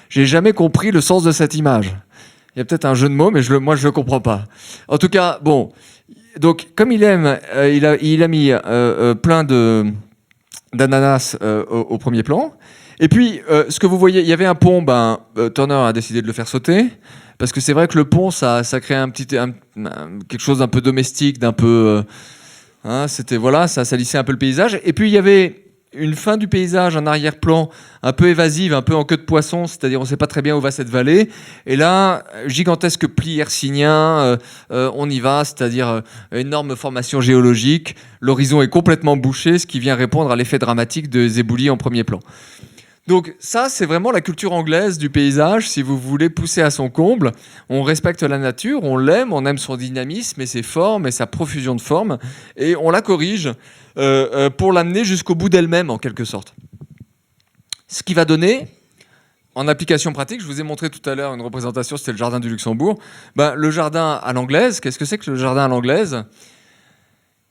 J'ai jamais compris le sens de cette image. Il y a peut-être un jeu de mots, mais moi je le comprends pas. En tout cas, bon. Donc, comme il aime, il a mis plein d'ananas au premier plan. Et puis, ce que vous voyez, il y avait un pont, Turner a décidé de le faire sauter. Parce que c'est vrai que le pont, ça crée quelque chose d'un peu domestique, d'un peu... ça salissait un peu le paysage. Et puis, il y avait une fin du paysage, un arrière-plan un peu évasive, un peu en queue de poisson, c'est-à-dire on ne sait pas très bien où va cette vallée. Et là, gigantesque pli hercynien, on y va, c'est-à-dire énorme formation géologique. L'horizon est complètement bouché, ce qui vient répondre à l'effet dramatique de Zéboulis en premier plan. Donc ça, c'est vraiment la culture anglaise du paysage, si vous voulez pousser à son comble. On respecte la nature, on l'aime, on aime son dynamisme et ses formes et sa profusion de formes, et on la corrige pour l'amener jusqu'au bout d'elle-même, en quelque sorte. Ce qui va donner, en application pratique, je vous ai montré tout à l'heure une représentation, c'était le jardin du Luxembourg. Le jardin à l'anglaise, qu'est-ce que c'est que le jardin à l'anglaise ?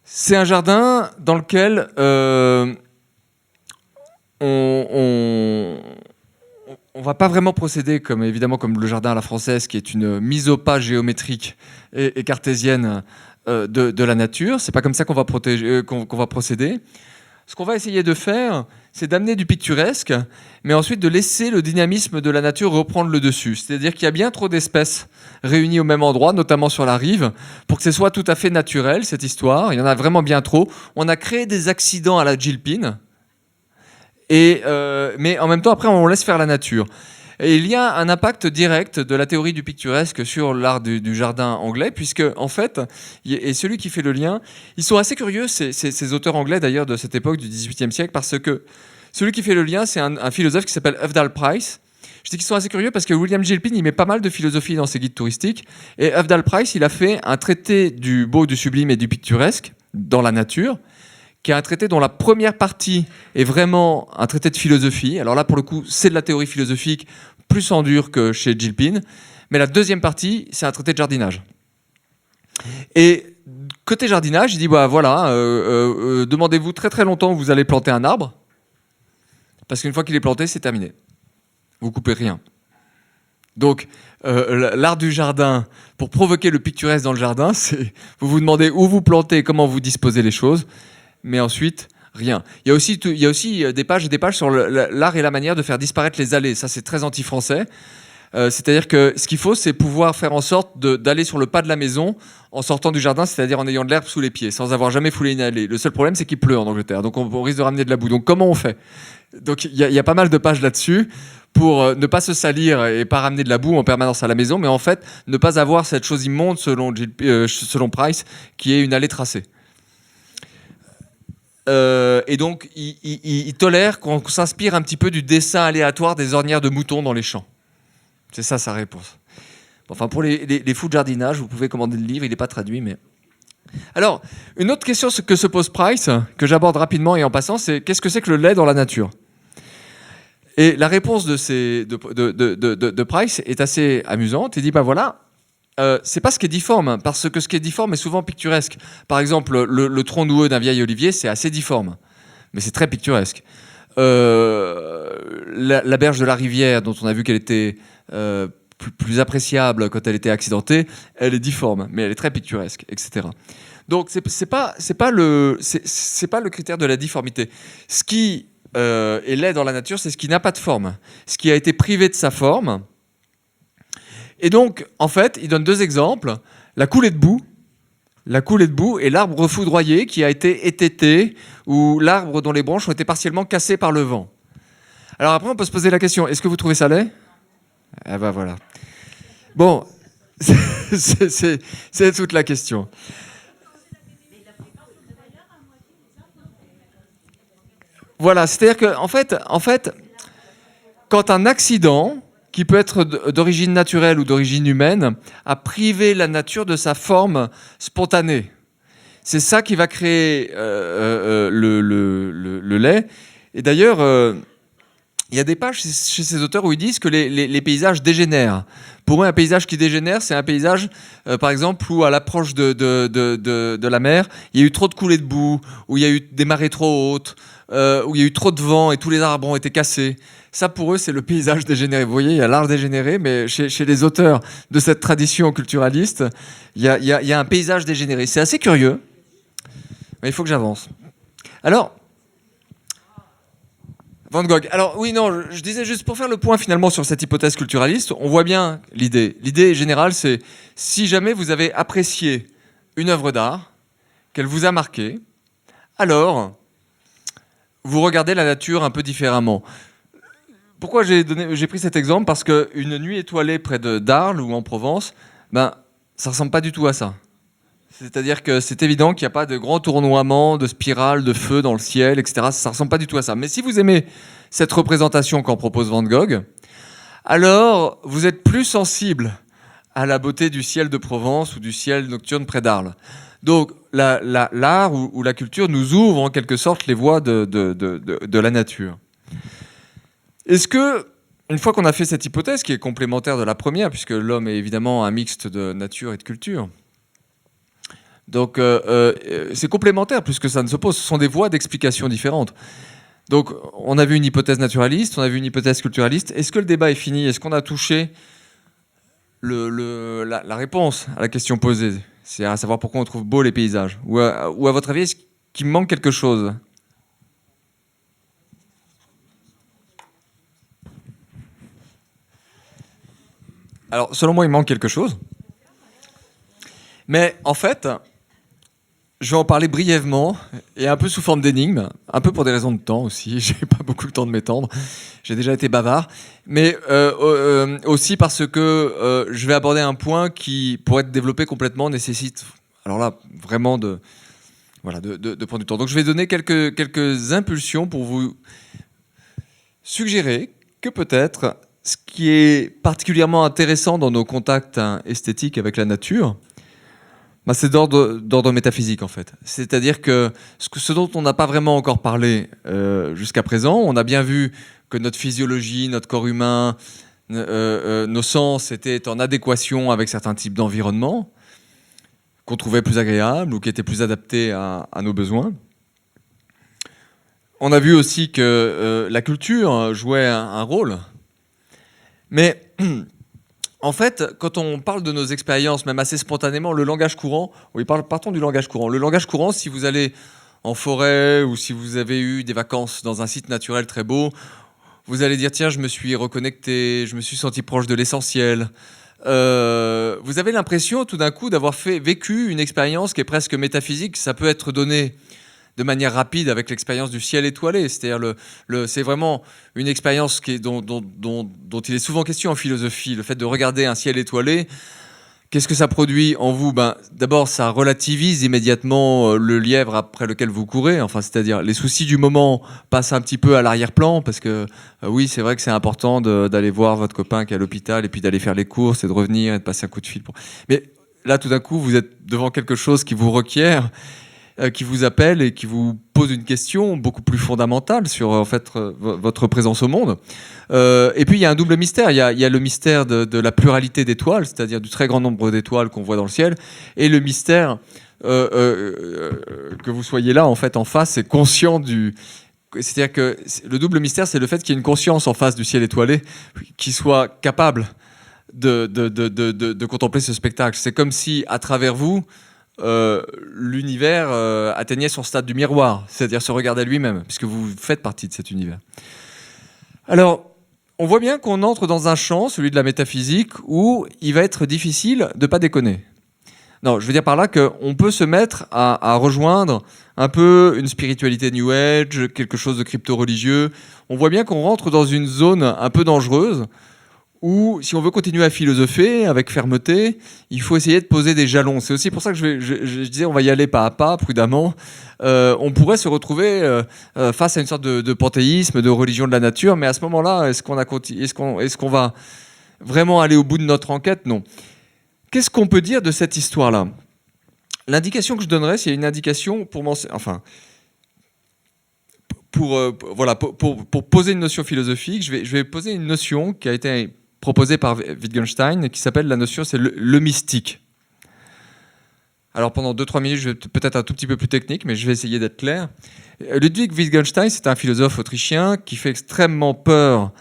C'est un jardin dans lequel... on va pas vraiment procéder comme le jardin à la française, qui est une mise au pas géométrique et cartésienne de la nature. C'est pas comme ça qu'on va procéder. Ce qu'on va essayer de faire, c'est d'amener du picturesque, mais ensuite de laisser le dynamisme de la nature reprendre le dessus. C'est-à-dire qu'il y a bien trop d'espèces réunies au même endroit, notamment sur la rive, pour que ce soit tout à fait naturel, cette histoire. Il y en a vraiment bien trop. On a créé des accidents à la Gilpin. Mais en même temps, après, on laisse faire la nature. Et il y a un impact direct de la théorie du picturesque sur l'art du jardin anglais, puisque, en fait, et celui qui fait le lien, ils sont assez curieux, ces auteurs anglais, d'ailleurs, de cette époque du XVIIIe siècle, parce que celui qui fait le lien, c'est un philosophe qui s'appelle Ufdal Price. Je dis qu'ils sont assez curieux parce que William Gilpin, il met pas mal de philosophie dans ses guides touristiques, et Ufdal Price, il a fait un traité du beau, du sublime et du picturesque dans la nature, qui est un traité dont la première partie est vraiment un traité de philosophie. Alors là, pour le coup, c'est de la théorie philosophique, plus en dur que chez Gilpin. Mais la deuxième partie, c'est un traité de jardinage. Et côté jardinage, il dit, demandez-vous très très longtemps où vous allez planter un arbre, parce qu'une fois qu'il est planté, c'est terminé. Vous coupez rien. Donc, l'art du jardin, pour provoquer le picturesque dans le jardin, c'est vous vous demandez où vous plantez, comment vous disposez les choses, mais ensuite, rien. Il y a aussi des pages et des pages sur l'art et la manière de faire disparaître les allées. Ça, c'est très anti-français. C'est-à-dire que ce qu'il faut, c'est pouvoir faire en sorte d'aller sur le pas de la maison en sortant du jardin, c'est-à-dire en ayant de l'herbe sous les pieds, sans avoir jamais foulé une allée. Le seul problème, c'est qu'il pleut en Angleterre, donc on risque de ramener de la boue. Donc comment on fait ? Donc il y a pas mal de pages là-dessus pour ne pas se salir et pas ramener de la boue en permanence à la maison, mais en fait ne pas avoir cette chose immonde, selon Price, qui est une allée tracée. Et donc, il tolère qu'on s'inspire un petit peu du dessin aléatoire des ornières de moutons dans les champs. C'est ça sa réponse. Enfin, pour les fous de jardinage, vous pouvez commander le livre, il n'est pas traduit, mais... Alors, une autre question que se pose Price, que j'aborde rapidement et en passant, c'est qu'est-ce que c'est que le lait dans la nature ? Et la réponse de Price est assez amusante. Il dit, c'est pas ce qui est difforme, parce que ce qui est difforme est souvent picturesque. Par exemple, le tronc noueux d'un vieil olivier, c'est assez difforme, mais c'est très picturesque. La berge de la rivière, dont on a vu qu'elle était plus appréciable quand elle était accidentée, elle est difforme, mais elle est très picturesque, etc. Donc c'est pas le critère de la difformité. Ce qui est laid dans la nature, c'est ce qui n'a pas de forme, ce qui a été privé de sa forme. Et donc, en fait, il donne deux exemples. La coulée de boue et l'arbre foudroyé qui a été étêté, ou l'arbre dont les branches ont été partiellement cassées par le vent. Alors après, on peut se poser la question, est-ce que vous trouvez ça laid ? Eh ben voilà. Bon, c'est toute la question. Voilà, c'est-à-dire qu'en fait, quand un accident, qui peut être d'origine naturelle ou d'origine humaine, a privé la nature de sa forme spontanée. C'est ça qui va créer le lait. Et d'ailleurs, il y a des pages chez ces auteurs où ils disent que les paysages dégénèrent. Pour eux, un paysage qui dégénère, c'est un paysage, par exemple, où à l'approche de la mer, il y a eu trop de coulées de boue, où il y a eu des marées trop hautes, où il y a eu trop de vent et tous les arbres ont été cassés. Ça, pour eux, c'est le paysage dégénéré. Vous voyez, il y a l'art dégénéré, mais chez les auteurs de cette tradition culturaliste, il y a un paysage dégénéré. C'est assez curieux, mais il faut que j'avance. Alors, Van Gogh. Alors oui, non, je disais juste pour faire le point finalement sur cette hypothèse culturaliste, on voit bien l'idée. L'idée générale, c'est si jamais vous avez apprécié une œuvre d'art, qu'elle vous a marqué, alors vous regardez la nature un peu différemment. Pourquoi j'ai pris cet exemple? Parce qu'une nuit étoilée près d'Arles ou en Provence, ben, ça ressemble pas du tout à ça. C'est-à-dire que c'est évident qu'il n'y a pas de grands tournoiements, de spirales, de feu dans le ciel, etc. Ça ne ressemble pas du tout à ça. Mais si vous aimez cette représentation qu'en propose Van Gogh, alors vous êtes plus sensible à la beauté du ciel de Provence ou du ciel nocturne près d'Arles. Donc l'art ou la culture nous ouvre en quelque sorte les voies de la nature. Est-ce que, une fois qu'on a fait cette hypothèse, qui est complémentaire de la première, puisque l'homme est évidemment un mixte de nature et de culture, donc c'est complémentaire plus que ça ne s'oppose. Ce sont des voies d'explication différentes. Donc on a vu une hypothèse naturaliste, on a vu une hypothèse culturaliste. Est-ce que le débat est fini? Est-ce qu'on a touché la réponse à la question posée? C'est à savoir pourquoi on trouve beaux les paysages. Ou à votre avis, est-ce qu'il manque quelque chose? Alors selon moi, il manque quelque chose. Mais en fait, je vais en parler brièvement et un peu sous forme d'énigme, un peu pour des raisons de temps aussi. J'ai pas beaucoup le temps de m'étendre. J'ai déjà été bavard, mais aussi parce que je vais aborder un point qui, pour être développé complètement, nécessite, alors là, vraiment de prendre du temps. Donc je vais donner quelques impulsions pour vous suggérer que peut-être ce qui est particulièrement intéressant dans nos contacts esthétiques avec la nature, c'est d'ordre métaphysique en fait. C'est-à-dire que ce dont on n'a pas vraiment encore parlé jusqu'à présent, on a bien vu que notre physiologie, notre corps humain, nos sens étaient en adéquation avec certains types d'environnements qu'on trouvait plus agréables ou qui étaient plus adaptés à nos besoins. On a vu aussi que la culture jouait un rôle. Mais en fait, quand on parle de nos expériences, même assez spontanément, le langage courant, oui, partons du langage courant. Le langage courant, si vous allez en forêt ou si vous avez eu des vacances dans un site naturel très beau, vous allez dire, tiens, je me suis reconnecté, je me suis senti proche de l'essentiel. Vous avez l'impression tout d'un coup d'avoir vécu une expérience qui est presque métaphysique. Ça peut être donné de manière rapide avec l'expérience du ciel étoilé. C'est-à-dire c'est vraiment une expérience dont il est souvent question en philosophie. Le fait de regarder un ciel étoilé, qu'est-ce que ça produit en vous? D'abord, ça relativise immédiatement le lièvre après lequel vous courez. Enfin, c'est-à-dire les soucis du moment passent un petit peu à l'arrière-plan parce que oui, c'est vrai que c'est important d'aller voir votre copain qui est à l'hôpital et puis d'aller faire les courses et de revenir et de passer un coup de fil. Mais là, tout d'un coup, vous êtes devant quelque chose qui vous requiert, qui vous appelle et qui vous pose une question beaucoup plus fondamentale sur en fait votre présence au monde. Et puis il y a un double mystère. Il y a le mystère de la pluralité d'étoiles, c'est-à-dire du très grand nombre d'étoiles qu'on voit dans le ciel, et le mystère que vous soyez là en fait en face et conscient du. C'est-à-dire que le double mystère, c'est le fait qu'il y ait une conscience en face du ciel étoilé qui soit capable de contempler ce spectacle. C'est comme si à travers vous l'univers atteignait son stade du miroir, c'est-à-dire se regarder lui-même, puisque vous faites partie de cet univers. Alors, on voit bien qu'on entre dans un champ, celui de la métaphysique, où il va être difficile de ne pas déconner. Non, je veux dire par là qu'on peut se mettre à rejoindre un peu une spiritualité New Age, quelque chose de crypto-religieux. On voit bien qu'on rentre dans une zone un peu dangereuse, où, si on veut continuer à philosopher avec fermeté, il faut essayer de poser des jalons. C'est aussi pour ça que je disais on va y aller pas à pas, prudemment. On pourrait se retrouver face à une sorte de panthéisme, de religion de la nature, mais à ce moment-là, est-ce qu'on va vraiment aller au bout de notre enquête? Non. Qu'est-ce qu'on peut dire de cette histoire-là? L'indication que je donnerais, c'est une indication pour pour poser une notion philosophique, je vais poser une notion qui a été proposée par Wittgenstein, qui s'appelle la notion, c'est le mystique. Alors pendant 2-3 minutes, je vais peut-être un tout petit peu plus technique, mais je vais essayer d'être clair. Ludwig Wittgenstein, c'est un philosophe autrichien qui fait extrêmement peur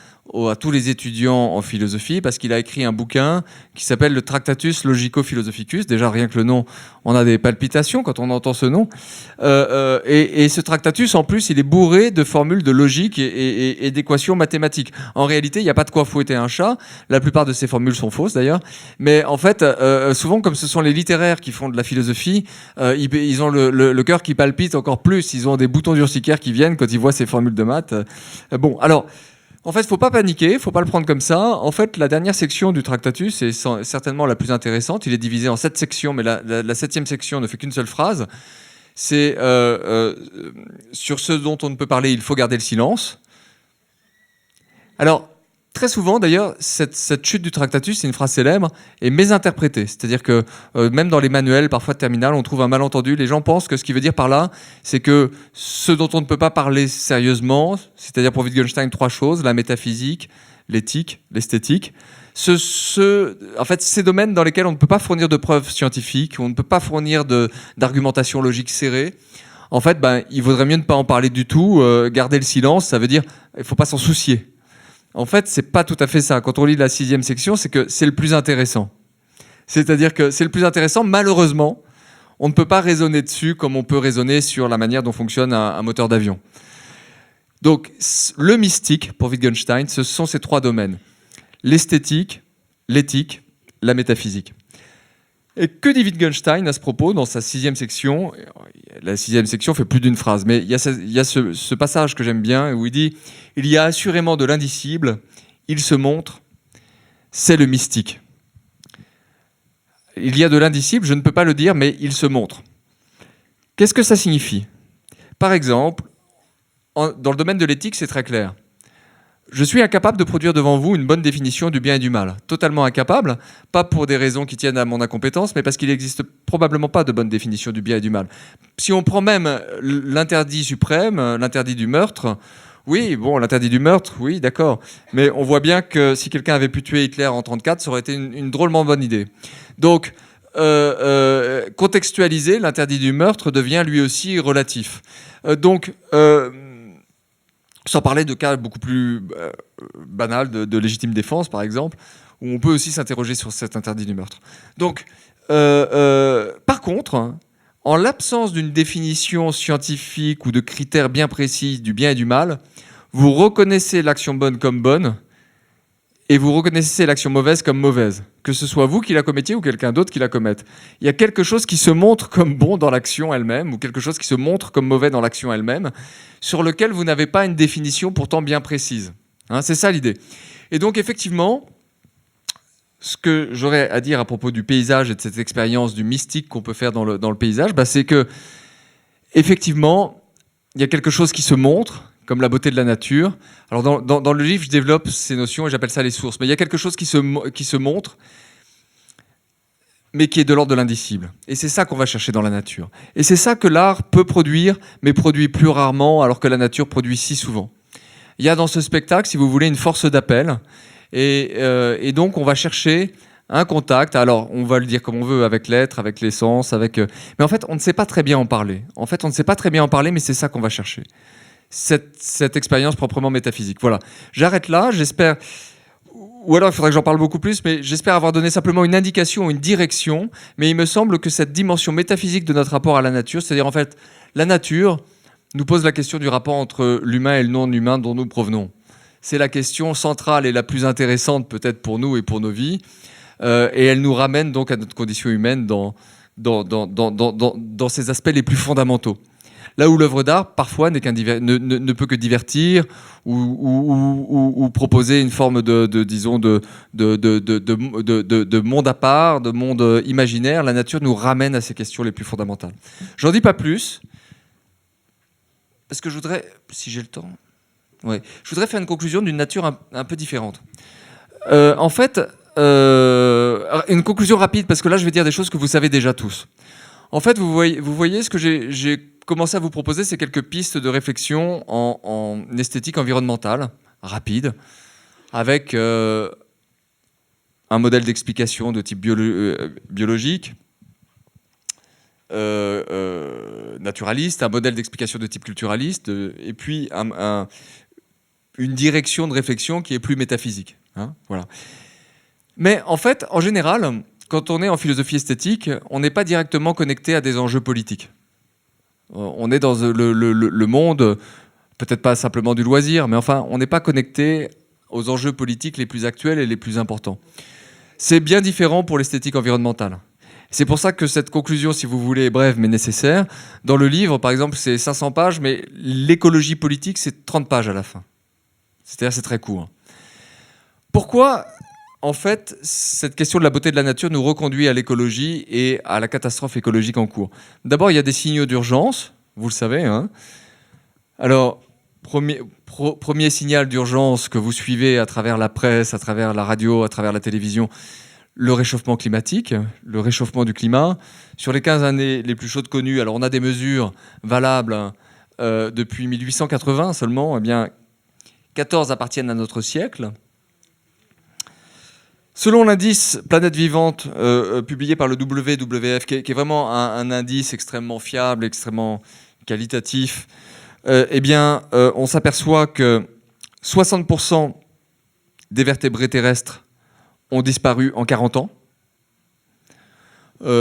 à tous les étudiants en philosophie parce qu'il a écrit un bouquin qui s'appelle le Tractatus Logico-Philosophicus. Déjà, rien que le nom, on a des palpitations quand on entend ce nom. Et ce Tractatus, en plus, il est bourré de formules de logique et d'équations mathématiques. En réalité, il n'y a pas de quoi fouetter un chat. La plupart de ces formules sont fausses, d'ailleurs. Mais en fait, souvent, comme ce sont les littéraires qui font de la philosophie, ils ont le cœur qui palpite encore plus. Ils ont des boutons d'urticaire qui viennent quand ils voient ces formules de maths. Bon, alors... En fait, il ne faut pas paniquer, il ne faut pas le prendre comme ça. En fait, la dernière section du Tractatus est certainement la plus intéressante. Il est divisé en 7 sections, mais la 7e section ne fait qu'une seule phrase. C'est sur ce dont on ne peut parler, il faut garder le silence. Alors, très souvent, d'ailleurs, cette chute du Tractatus, c'est une phrase célèbre, est mésinterprétée. C'est-à-dire que même dans les manuels, parfois de terminale, on trouve un malentendu. Les gens pensent que ce qu'il veut dire par là, c'est que ce dont on ne peut pas parler sérieusement, c'est-à-dire pour Wittgenstein, 3 choses, la métaphysique, l'éthique, l'esthétique, en fait, ces domaines dans lesquels on ne peut pas fournir de preuves scientifiques, on ne peut pas fournir d'argumentation logique serrée, en fait, il vaudrait mieux ne pas en parler du tout. Garder le silence, ça veut dire il ne faut pas s'en soucier. En fait, c'est pas tout à fait ça. Quand on lit la 6e section, c'est que c'est le plus intéressant. C'est-à-dire que c'est le plus intéressant, malheureusement, on ne peut pas raisonner dessus comme on peut raisonner sur la manière dont fonctionne un moteur d'avion. Donc, le mystique, pour Wittgenstein, ce sont ces 3 domaines. L'esthétique, l'éthique, la métaphysique. Et que dit Wittgenstein à ce propos dans sa 6e section? La 6e section fait plus d'une phrase, mais il y a ce passage que j'aime bien où il dit « Il y a assurément de l'indicible, il se montre, c'est le mystique. » Il y a de l'indicible, je ne peux pas le dire, mais il se montre. Qu'est-ce que ça signifie? Par exemple, dans le domaine de l'éthique, c'est très clair. Je suis incapable de produire devant vous une bonne définition du bien et du mal. Totalement incapable, pas pour des raisons qui tiennent à mon incompétence, mais parce qu'il n'existe probablement pas de bonne définition du bien et du mal. Si on prend même l'interdit suprême, l'interdit du meurtre, oui, bon, l'interdit du meurtre, oui, d'accord. Mais on voit bien que si quelqu'un avait pu tuer Hitler en 1934, ça aurait été une drôlement bonne idée. Donc, contextualiser, l'interdit du meurtre devient lui aussi relatif. Sans parler de cas beaucoup plus banals de légitime défense, par exemple, où on peut aussi s'interroger sur cet interdit du meurtre. Donc, par contre, en l'absence d'une définition scientifique ou de critères bien précis du bien et du mal, vous reconnaissez l'action bonne comme bonne et vous reconnaissez l'action mauvaise comme mauvaise, que ce soit vous qui la commettiez ou quelqu'un d'autre qui la commette. Il y a quelque chose qui se montre comme bon dans l'action elle-même ou quelque chose qui se montre comme mauvais dans l'action elle-même, sur lequel vous n'avez pas une définition pourtant bien précise. Hein, c'est ça l'idée. Et donc effectivement, ce que j'aurais à dire à propos du paysage et de cette expérience du mystique qu'on peut faire dans le paysage, c'est que effectivement, il y a quelque chose qui se montre, comme la beauté de la nature. Alors dans le livre, je développe ces notions et j'appelle ça les sources. Mais il y a quelque chose qui se montre, mais qui est de l'ordre de l'indicible. Et c'est ça qu'on va chercher dans la nature. Et c'est ça que l'art peut produire, mais produit plus rarement, alors que la nature produit si souvent. Il y a dans ce spectacle, si vous voulez, une force d'appel. Et donc, on va chercher un contact. Alors, on va le dire comme on veut, avec l'être, avec l'essence, avec... Mais en fait, on ne sait pas très bien en parler. En fait, on ne sait pas très bien en parler, mais c'est ça qu'on va chercher. Cette expérience proprement métaphysique. Voilà. J'arrête là, j'espère... Ou alors il faudrait que j'en parle beaucoup plus, mais j'espère avoir donné simplement une indication, une direction. Mais il me semble que cette dimension métaphysique de notre rapport à la nature, c'est-à-dire en fait, la nature nous pose la question du rapport entre l'humain et le non-humain dont nous provenons. C'est la question centrale et la plus intéressante peut-être pour nous et pour nos vies. Et elle nous ramène donc à notre condition humaine dans ses aspects les plus fondamentaux. Là où l'œuvre d'art, parfois, ne peut que divertir ou proposer une forme de monde à part, de monde imaginaire, la nature nous ramène à ces questions les plus fondamentales. J'en dis pas plus, parce que je voudrais, si j'ai le temps, je voudrais faire une conclusion d'une nature un peu différente. En fait, une conclusion rapide, parce que là, je vais dire des choses que vous savez déjà tous. En fait, vous voyez ce que j'ai commencé à vous proposer, c'est quelques pistes de réflexion en esthétique environnementale, rapide, avec un modèle d'explication de type biologique, naturaliste, un modèle d'explication de type culturaliste, et puis une direction de réflexion qui est plus métaphysique. Hein, voilà. Mais en fait, en général, quand on est en philosophie esthétique, on n'est pas directement connecté à des enjeux politiques. On est dans le monde, peut-être pas simplement du loisir, mais enfin, on n'est pas connecté aux enjeux politiques les plus actuels et les plus importants. C'est bien différent pour l'esthétique environnementale. C'est pour ça que cette conclusion, si vous voulez, est brève mais nécessaire. Dans le livre, par exemple, c'est 500 pages, mais l'écologie politique, c'est 30 pages à la fin. C'est-à-dire, c'est très court. Pourquoi, en fait, cette question de la beauté de la nature nous reconduit à l'écologie et à la catastrophe écologique en cours? D'abord, il y a des signaux d'urgence, vous le savez. Hein. Alors, premier signal d'urgence que vous suivez à travers la presse, à travers la radio, à travers la télévision, le réchauffement climatique, le réchauffement du climat. Sur les 15 années les plus chaudes connues, alors on a des mesures valables depuis 1880 seulement, eh bien, 14 appartiennent à notre siècle. Selon l'indice Planète Vivante publié par le WWF, qui est vraiment un indice extrêmement fiable, extrêmement qualitatif, eh bien, on s'aperçoit que 60% des vertébrés terrestres ont disparu en 40 ans.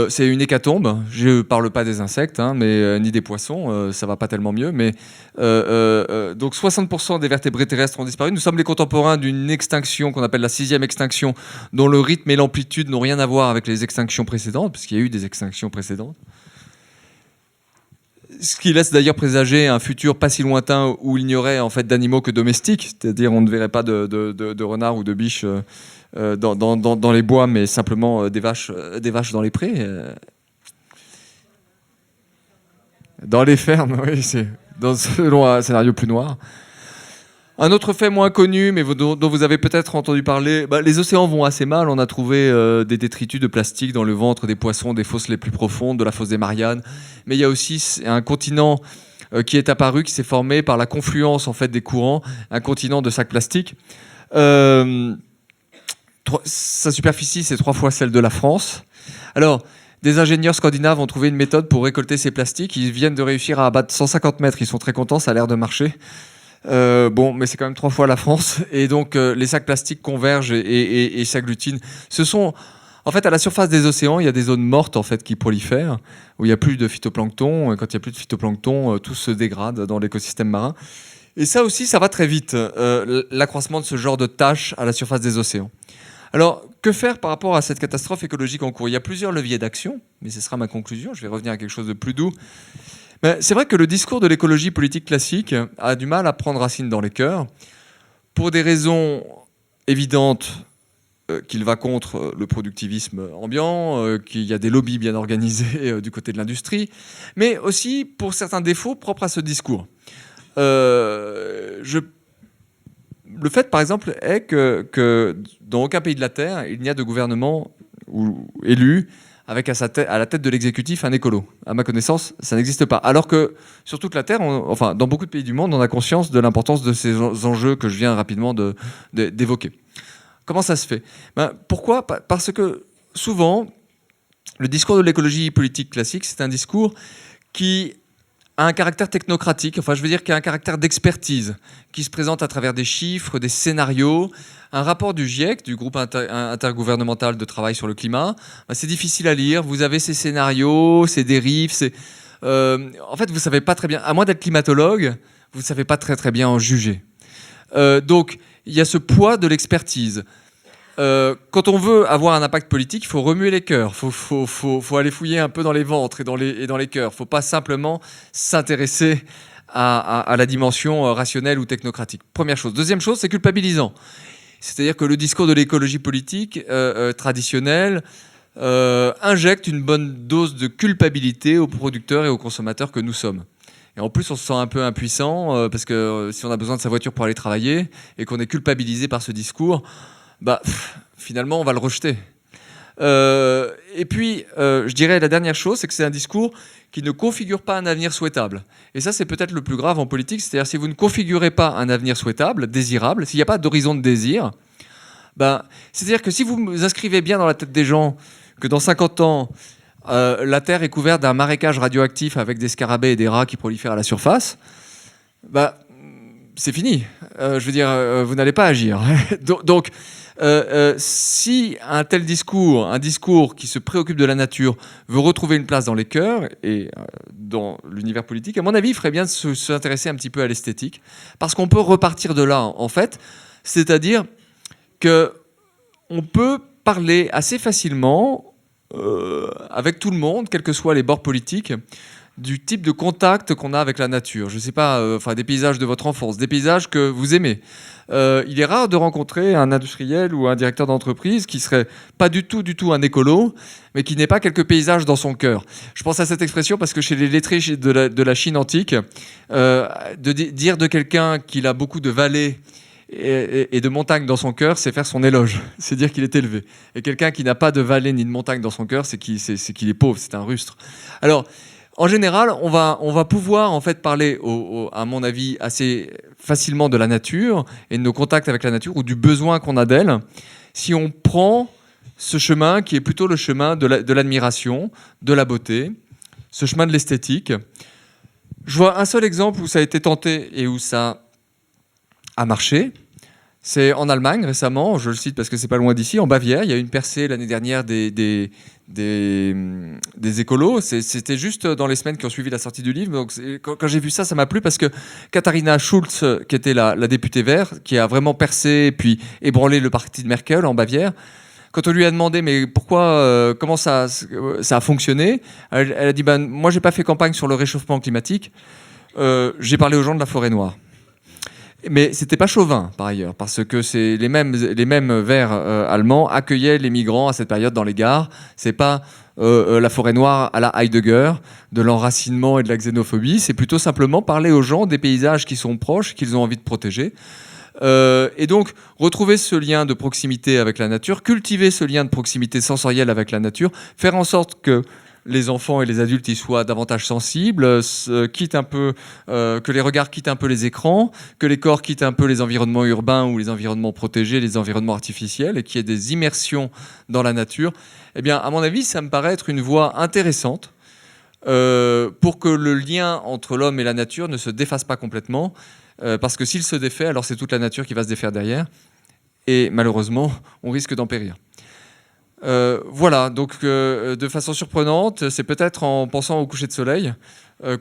C'est une hécatombe. Je ne parle pas des insectes, hein, ni des poissons, ça ne va pas tellement mieux. Mais, donc 60% des vertébrés terrestres ont disparu. Nous sommes les contemporains d'une extinction qu'on appelle la 6e extinction, dont le rythme et l'amplitude n'ont rien à voir avec les extinctions précédentes, puisqu'il y a eu des extinctions précédentes. Ce qui laisse d'ailleurs présager un futur pas si lointain où il n'y aurait en fait d'animaux que domestiques, c'est-à-dire on ne verrait pas de renards ou de biches dans les bois, mais simplement des vaches dans les prés. Dans les fermes, oui, c'est selon un scénario plus noir. Un autre fait moins connu, mais dont vous avez peut-être entendu parler, les océans vont assez mal. On a trouvé des détritus de plastique dans le ventre des poissons, des fosses les plus profondes, de la fosse des Mariannes. Mais il y a aussi un continent qui est apparu, qui s'est formé par la confluence en fait, des courants, un continent de sacs plastiques. Sa superficie, c'est 3 fois celle de la France. Alors, des ingénieurs scandinaves ont trouvé une méthode pour récolter ces plastiques. Ils viennent de réussir à abattre 150 mètres. Ils sont très contents, ça a l'air de marcher. Mais c'est quand même 3 fois la France. Et donc, les sacs plastiques convergent et s'agglutinent. En fait, à la surface des océans, il y a des zones mortes en fait, qui prolifèrent, où il n'y a plus de phytoplancton. Quand il n'y a plus de phytoplancton, tout se dégrade dans l'écosystème marin. Et ça aussi, ça va très vite, l'accroissement de ce genre de tâches à la surface des océans. Alors, que faire par rapport à cette catastrophe écologique en cours? Il y a plusieurs leviers d'action, mais ce sera ma conclusion. Je vais revenir à quelque chose de plus doux. Mais c'est vrai que le discours de l'écologie politique classique a du mal à prendre racine dans les cœurs, pour des raisons évidentes qu'il va contre le productivisme ambiant, qu'il y a des lobbies bien organisés du côté de l'industrie, mais aussi pour certains défauts propres à ce discours. Le fait, par exemple, est que dans aucun pays de la Terre, il n'y a de gouvernement ou élu avec à la tête de l'exécutif un écolo. À ma connaissance, ça n'existe pas. Alors que sur toute la Terre, dans beaucoup de pays du monde, on a conscience de l'importance de ces enjeux que je viens rapidement d'évoquer. Comment ça se fait? Pourquoi? Parce que souvent, le discours de l'écologie politique classique, c'est un discours qui a un caractère technocratique, qui a un caractère d'expertise, qui se présente à travers des chiffres, des scénarios. Un rapport du GIEC, du groupe intergouvernemental de travail sur le climat, c'est difficile à lire. Vous avez ces scénarios, ces dérives. En fait, vous ne savez pas très bien, à moins d'être climatologue, vous ne savez pas très très bien en juger. Donc, il y a ce poids de l'expertise. Quand on veut avoir un impact politique, il faut remuer les cœurs, il faut aller fouiller un peu dans les ventres et dans les cœurs. Il ne faut pas simplement s'intéresser à la dimension rationnelle ou technocratique. Première chose. Deuxième chose, c'est culpabilisant. C'est-à-dire que le discours de l'écologie politique traditionnelle injecte une bonne dose de culpabilité aux producteurs et aux consommateurs que nous sommes. Et en plus, on se sent un peu impuissant parce que si on a besoin de sa voiture pour aller travailler et qu'on est culpabilisé par ce discours, finalement, on va le rejeter. Et puis, je dirais la dernière chose, c'est que c'est un discours qui ne configure pas un avenir souhaitable. Et ça, c'est peut-être le plus grave en politique, c'est-à-dire si vous ne configurez pas un avenir souhaitable, désirable, s'il n'y a pas d'horizon de désir, ben, c'est-à-dire que si vous inscrivez bien dans la tête des gens que dans 50 ans, la Terre est couverte d'un marécage radioactif avec des scarabées et des rats qui prolifèrent à la surface, ben, c'est fini. Je veux dire, vous n'allez pas agir. Donc, si un tel discours, un discours qui se préoccupe de la nature, veut retrouver une place dans les cœurs et dans l'univers politique, à mon avis, il ferait bien de s'intéresser un petit peu à l'esthétique, parce qu'on peut repartir de là, en fait, c'est-à-dire qu'on peut parler assez facilement avec tout le monde, quels que soient les bords politiques, du type de contact qu'on a avec la nature. Je ne sais pas, des paysages de votre enfance, des paysages que vous aimez. Il est rare de rencontrer un industriel ou un directeur d'entreprise qui serait pas du tout un écolo, mais qui n'ait pas quelques paysages dans son cœur. Je pense à cette expression parce que chez les lettrés de la Chine antique, dire de quelqu'un qu'il a beaucoup de vallées et de montagnes dans son cœur, c'est faire son éloge, c'est dire qu'il est élevé. Et quelqu'un qui n'a pas de vallées ni de montagnes dans son cœur, c'est qu'il est pauvre, c'est un rustre. Alors, en général, on va pouvoir en fait parler, à mon avis, assez facilement de la nature et de nos contacts avec la nature ou du besoin qu'on a d'elle, si on prend ce chemin qui est plutôt le chemin de l'admiration, de la beauté, ce chemin de l'esthétique. Je vois un seul exemple où ça a été tenté et où ça a marché. C'est en Allemagne récemment, je le cite parce que c'est pas loin d'ici, en Bavière, il y a eu une percée l'année dernière des écolos. C'était juste dans les semaines qui ont suivi la sortie du livre. Donc quand j'ai vu ça, ça m'a plu parce que Katharina Schulz, qui était la députée verte, qui a vraiment percé et puis ébranlé le parti de Merkel en Bavière, quand on lui a demandé mais pourquoi, comment ça a fonctionné, elle a dit moi j'ai pas fait campagne sur le réchauffement climatique, j'ai parlé aux gens de la forêt noire. Mais c'était pas chauvin, par ailleurs, parce que c'est les mêmes Verts allemands accueillaient les migrants à cette période dans les gares. C'est pas la forêt noire à la Heidegger, de l'enracinement et de la xénophobie. C'est plutôt simplement parler aux gens des paysages qui sont proches, qu'ils ont envie de protéger. Et donc, retrouver ce lien de proximité avec la nature, cultiver ce lien de proximité sensorielle avec la nature, faire en sorte que les enfants et les adultes y soient davantage sensibles, que les regards quittent un peu les écrans, que les corps quittent un peu les environnements urbains ou les environnements protégés, les environnements artificiels, et qu'il y ait des immersions dans la nature. Eh bien, à mon avis, ça me paraît être une voie intéressante pour que le lien entre l'homme et la nature ne se défasse pas complètement, parce que s'il se défait, alors c'est toute la nature qui va se défaire derrière, et malheureusement, on risque d'en périr. Voilà, donc de façon surprenante, c'est peut-être en pensant au coucher de soleil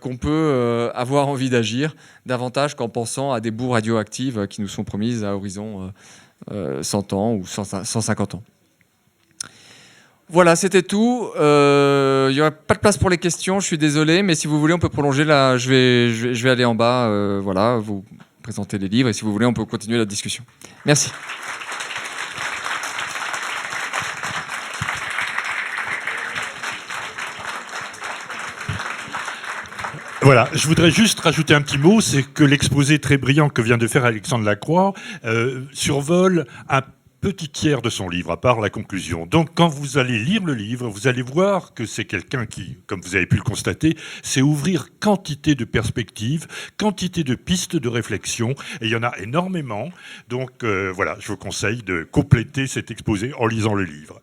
qu'on peut avoir envie d'agir davantage qu'en pensant à des boues radioactives qui nous sont promises à horizon 100 ans ou 150 ans. Voilà, c'était tout. Il n'y aura pas de place pour les questions, je suis désolé, mais si vous voulez, on peut prolonger là. Je vais aller en bas, voilà, vous présenter les livres, et si vous voulez, on peut continuer la discussion. Merci. Voilà, je voudrais juste rajouter un petit mot, c'est que l'exposé très brillant que vient de faire Alexandre Lacroix survole un petit tiers de son livre, à part la conclusion. Donc quand vous allez lire le livre, vous allez voir que c'est quelqu'un qui, comme vous avez pu le constater, sait ouvrir quantité de perspectives, quantité de pistes de réflexion, et il y en a énormément. Donc voilà, je vous conseille de compléter cet exposé en lisant le livre.